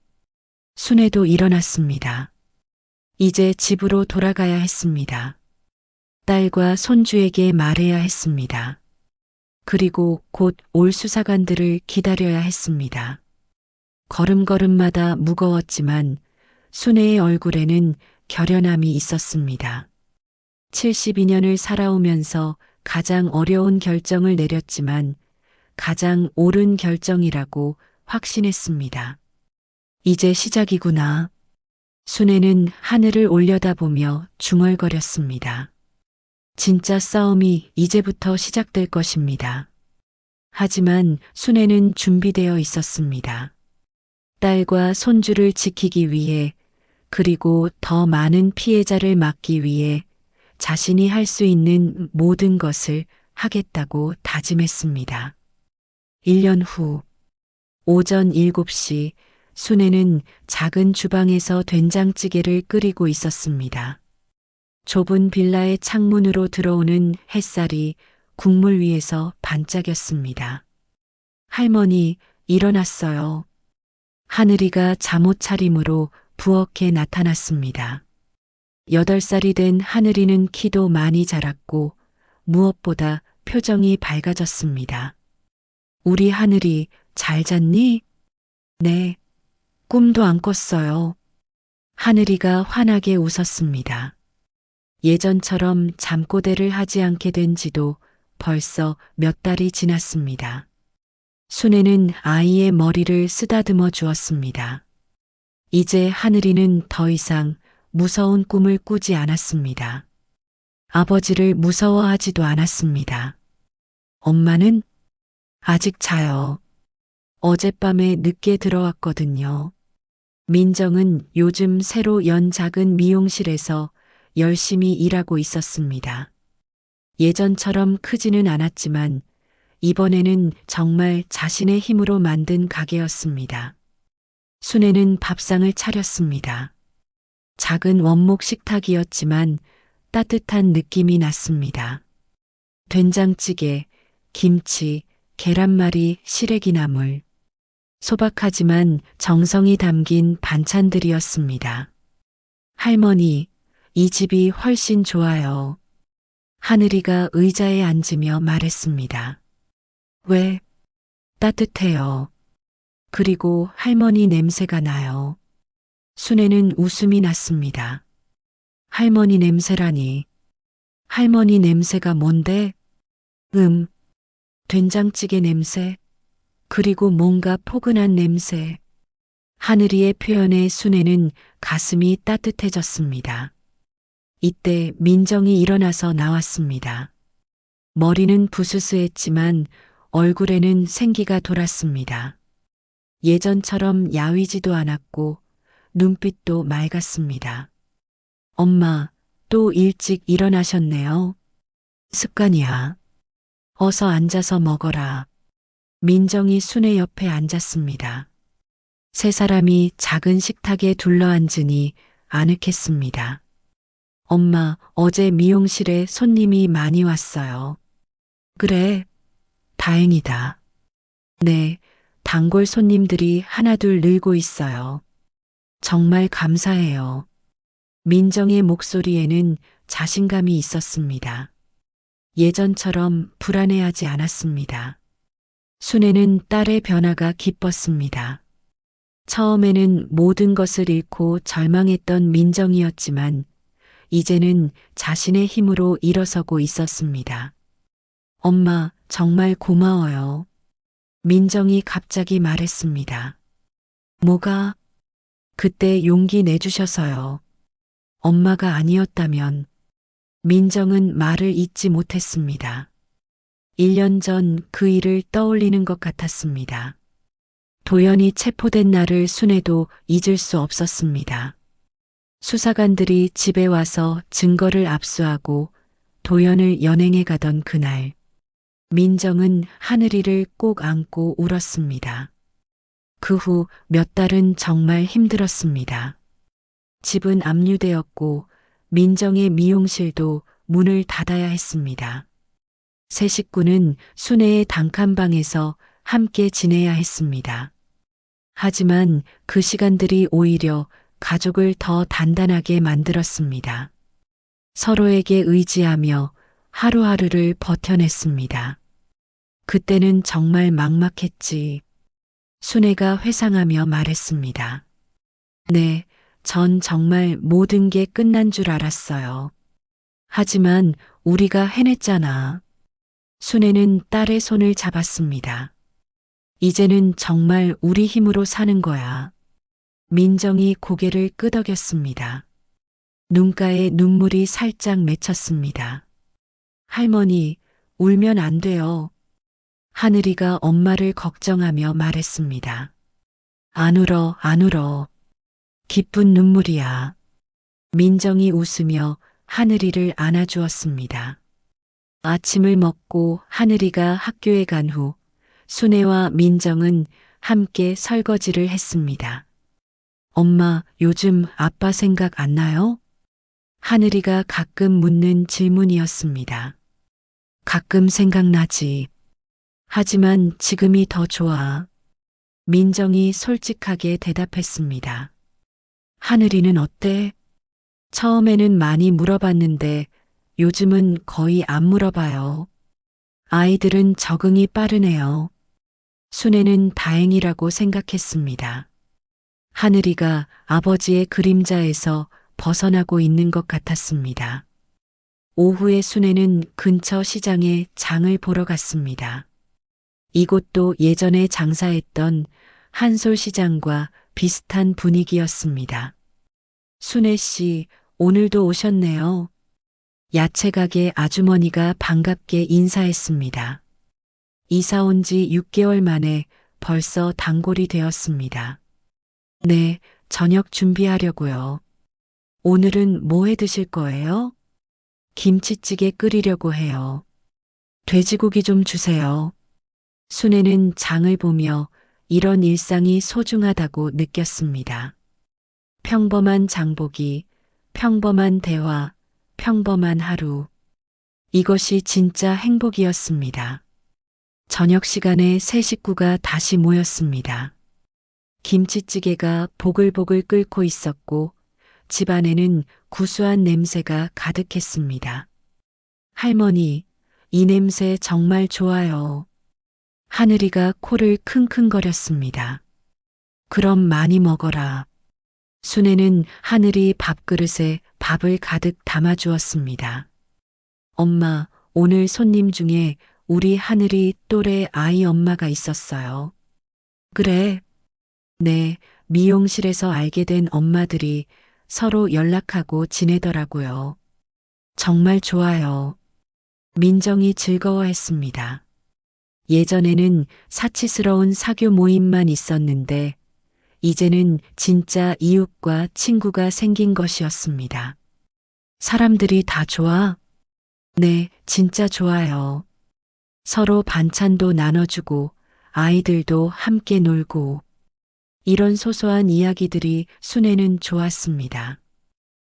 순애도 일어났습니다. 이제 집으로 돌아가야 했습니다. 딸과 손주에게 말해야 했습니다. 그리고 곧 올 수사관들을 기다려야 했습니다. 걸음걸음마다 무거웠지만 순애의 얼굴에는 결연함이 있었습니다. 72년을 살아오면서 가장 어려운 결정을 내렸지만 가장 옳은 결정이라고 확신했습니다. 이제 시작이구나. 순애는 하늘을 올려다보며 중얼거렸습니다. 진짜 싸움이 이제부터 시작될 것입니다. 하지만 순애는 준비되어 있었습니다. 딸과 손주를 지키기 위해 그리고 더 많은 피해자를 막기 위해 자신이 할 수 있는 모든 것을 하겠다고 다짐했습니다. 1년 후 오전 7시 순애는 작은 주방에서 된장찌개를 끓이고 있었습니다. 좁은 빌라의 창문으로 들어오는 햇살이 국물 위에서 반짝였습니다. 할머니, 일어났어요. 하늘이가 잠옷 차림으로 부엌에 나타났습니다. 8살이 된 하늘이는 키도 많이 자랐고 무엇보다 표정이 밝아졌습니다. 우리 하늘이 잘 잤니? 네, 꿈도 안 꿨어요. 하늘이가 환하게 웃었습니다. 예전처럼 잠꼬대를 하지 않게 된 지도 벌써 몇 달이 지났습니다. 순애는 아이의 머리를 쓰다듬어 주었습니다. 이제 하늘이는 더 이상 무서운 꿈을 꾸지 않았습니다. 아버지를 무서워하지도 않았습니다. 엄마는 아직 자요. 어젯밤에 늦게 들어왔거든요. 민정은 요즘 새로 연 작은 미용실에서 열심히 일하고 있었습니다. 예전처럼 크지는 않았지만 이번에는 정말 자신의 힘으로 만든 가게였습니다. 순애는 밥상을 차렸습니다. 작은 원목 식탁이었지만 따뜻한 느낌이 났습니다. 된장찌개, 김치, 계란말이, 시래기나물. 소박하지만 정성이 담긴 반찬들이었습니다. 할머니, 이 집이 훨씬 좋아요. 하늘이가 의자에 앉으며 말했습니다. 왜? 따뜻해요. 그리고 할머니 냄새가 나요. 순애는 웃음이 났습니다. 할머니 냄새라니. 할머니 냄새가 뭔데? 된장찌개 냄새. 그리고 뭔가 포근한 냄새. 하늘이의 표현에 순애는 가슴이 따뜻해졌습니다. 이때 민정이 일어나서 나왔습니다. 머리는 부스스했지만 얼굴에는 생기가 돌았습니다. 예전처럼 야위지도 않았고 눈빛도 맑았습니다. 엄마, 또 일찍 일어나셨네요. 습관이야. 어서 앉아서 먹어라. 민정이 순애 옆에 앉았습니다. 세 사람이 작은 식탁에 둘러앉으니 아늑했습니다. 엄마, 어제 미용실에 손님이 많이 왔어요. 그래, 다행이다. 네, 단골 손님들이 하나둘 늘고 있어요. 정말 감사해요. 민정의 목소리에는 자신감이 있었습니다. 예전처럼 불안해하지 않았습니다. 순애는 딸의 변화가 기뻤습니다. 처음에는 모든 것을 잃고 절망했던 민정이었지만 이제는 자신의 힘으로 일어서고 있었습니다. 엄마, 정말 고마워요. 민정이 갑자기 말했습니다. 뭐가? 그때 용기 내주셔서요. 엄마가 아니었다면 민정은 말을 잇지 못했습니다. 1년 전 그 일을 떠올리는 것 같았습니다. 도연이 체포된 날을 순애도 잊을 수 없었습니다. 수사관들이 집에 와서 증거를 압수하고 도연을 연행해 가던 그날, 민정은 하늘이를 꼭 안고 울었습니다. 그 후 몇 달은 정말 힘들었습니다. 집은 압류되었고 민정의 미용실도 문을 닫아야 했습니다. 세 식구는 순애의 단칸방에서 함께 지내야 했습니다. 하지만 그 시간들이 오히려 가족을 더 단단하게 만들었습니다. 서로에게 의지하며 하루하루를 버텨냈습니다. 그때는 정말 막막했지. 순애가 회상하며 말했습니다. 네, 전 정말 모든 게 끝난 줄 알았어요. 하지만 우리가 해냈잖아. 순애는 딸의 손을 잡았습니다. 이제는 정말 우리 힘으로 사는 거야. 민정이 고개를 끄덕였습니다. 눈가에 눈물이 살짝 맺혔습니다. 할머니, 울면 안 돼요. 하늘이가 엄마를 걱정하며 말했습니다. 안 울어, 안 울어. 기쁜 눈물이야. 민정이 웃으며 하늘이를 안아주었습니다. 아침을 먹고 하늘이가 학교에 간 후 순애와 민정은 함께 설거지를 했습니다. 엄마, 요즘 아빠 생각 안 나요? 하늘이가 가끔 묻는 질문이었습니다. 가끔 생각나지. 하지만 지금이 더 좋아. 민정이 솔직하게 대답했습니다. 하늘이는 어때? 처음에는 많이 물어봤는데 요즘은 거의 안 물어봐요. 아이들은 적응이 빠르네요. 순애는 다행이라고 생각했습니다. 하늘이가 아버지의 그림자에서 벗어나고 있는 것 같았습니다. 오후에 순애는 근처 시장에 장을 보러 갔습니다. 이곳도 예전에 장사했던 한솔시장과 비슷한 분위기였습니다. 순애 씨, 오늘도 오셨네요. 야채 가게 아주머니가 반갑게 인사했습니다. 이사 온 지 6개월 만에 벌써 단골이 되었습니다. 네, 저녁 준비하려고요. 오늘은 뭐 해 드실 거예요? 김치찌개 끓이려고 해요. 돼지고기 좀 주세요. 순애는 장을 보며 이런 일상이 소중하다고 느꼈습니다. 평범한 장보기, 평범한 대화, 평범한 하루. 이것이 진짜 행복이었습니다. 저녁 시간에 세 식구가 다시 모였습니다. 김치찌개가 보글보글 끓고 있었고 집 안에는 구수한 냄새가 가득했습니다. 할머니, 이 냄새 정말 좋아요. 하늘이가 코를 킁킁거렸습니다. 그럼 많이 먹어라. 순애는 하늘이 밥그릇에 밥을 가득 담아주었습니다. 엄마, 오늘 손님 중에 우리 하늘이 또래 아이 엄마가 있었어요. 그래. 네, 미용실에서 알게 된 엄마들이 서로 연락하고 지내더라고요. 정말 좋아요. 민정이 즐거워했습니다. 예전에는 사치스러운 사교 모임만 있었는데 이제는 진짜 이웃과 친구가 생긴 것이었습니다. 사람들이 다 좋아? 네, 진짜 좋아요. 서로 반찬도 나눠주고 아이들도 함께 놀고 이런 소소한 이야기들이 순애는 좋았습니다.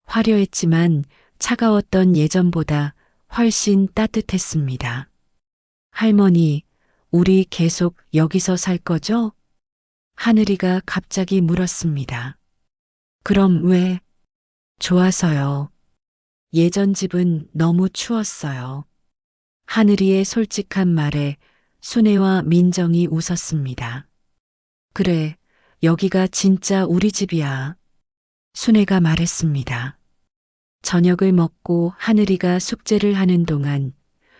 화려했지만 차가웠던 예전보다 훨씬 따뜻했습니다. 할머니, 우리 계속 여기서 살 거죠? 하늘이가 갑자기 물었습니다. 그럼 왜? 좋아서요. 예전 집은 너무 추웠어요. 하늘이의 솔직한 말에 순애와 민정이 웃었습니다. 그래, 여기가 진짜 우리 집이야. 순애가 말했습니다. 저녁을 먹고 하늘이가 숙제를 하는 동안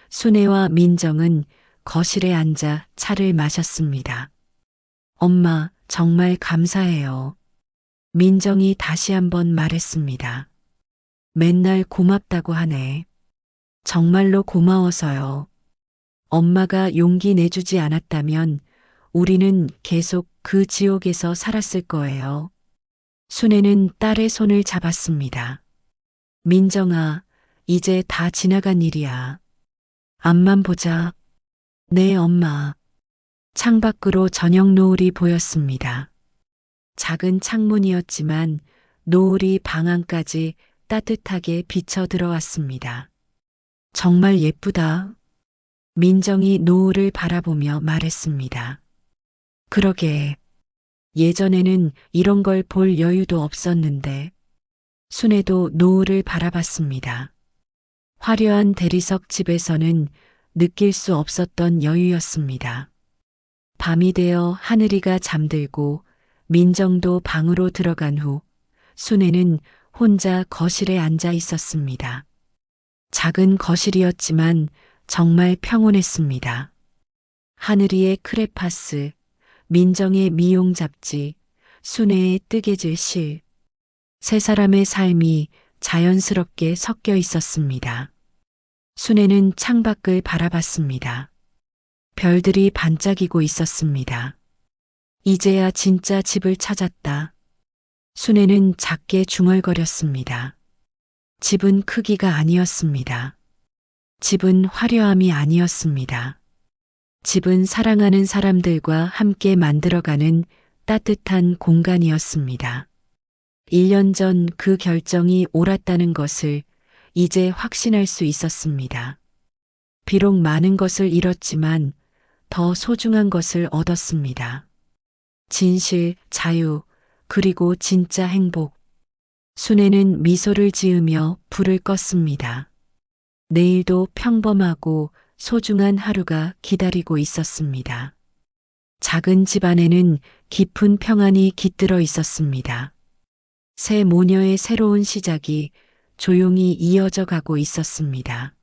순애와 민정은 거실에 앉아 차를 마셨습니다. 엄마, 정말 감사해요. 민정이 다시 한번 말했습니다. 맨날 고맙다고 하네. 정말로 고마워서요. 엄마가 용기 내주지 않았다면 우리는 계속 그 지옥에서 살았을 거예요. 순애는 딸의 손을 잡았습니다. 민정아, 이제 다 지나간 일이야. 앞만 보자. 네, 엄마. 창밖으로 저녁 노을이 보였습니다. 작은 창문이었지만 노을이 방 안까지 따뜻하게 비쳐 들어왔습니다. 정말 예쁘다. 민정이 노을을 바라보며 말했습니다. 그러게. 예전에는 이런 걸 볼 여유도 없었는데. 순애도 노을을 바라봤습니다. 화려한 대리석 집에서는 느낄 수 없었던 여유였습니다. 밤이 되어 하늘이가 잠들고 민정도 방으로 들어간 후 순애는 혼자 거실에 앉아 있었습니다. 작은 거실이었지만 정말 평온했습니다. 하늘이의 크레파스, 민정의 미용 잡지, 순애의 뜨개질 실, 세 사람의 삶이 자연스럽게 섞여 있었습니다. 순애는 창밖을 바라봤습니다. 별들이 반짝이고 있었습니다. 이제야 진짜 집을 찾았다. 순애는 작게 중얼거렸습니다. 집은 크기가 아니었습니다. 집은 화려함이 아니었습니다. 집은 사랑하는 사람들과 함께 만들어가는 따뜻한 공간이었습니다. 1년 전 그 결정이 옳았다는 것을 이제 확신할 수 있었습니다. 비록 많은 것을 잃었지만 더 소중한 것을 얻었습니다. 진실, 자유, 그리고 진짜 행복. 순애는 미소를 지으며 불을 껐습니다. 내일도 평범하고 소중한 하루가 기다리고 있었습니다. 작은 집 안에는 깊은 평안이 깃들어 있었습니다. 새 모녀의 새로운 시작이 조용히 이어져 가고 있었습니다.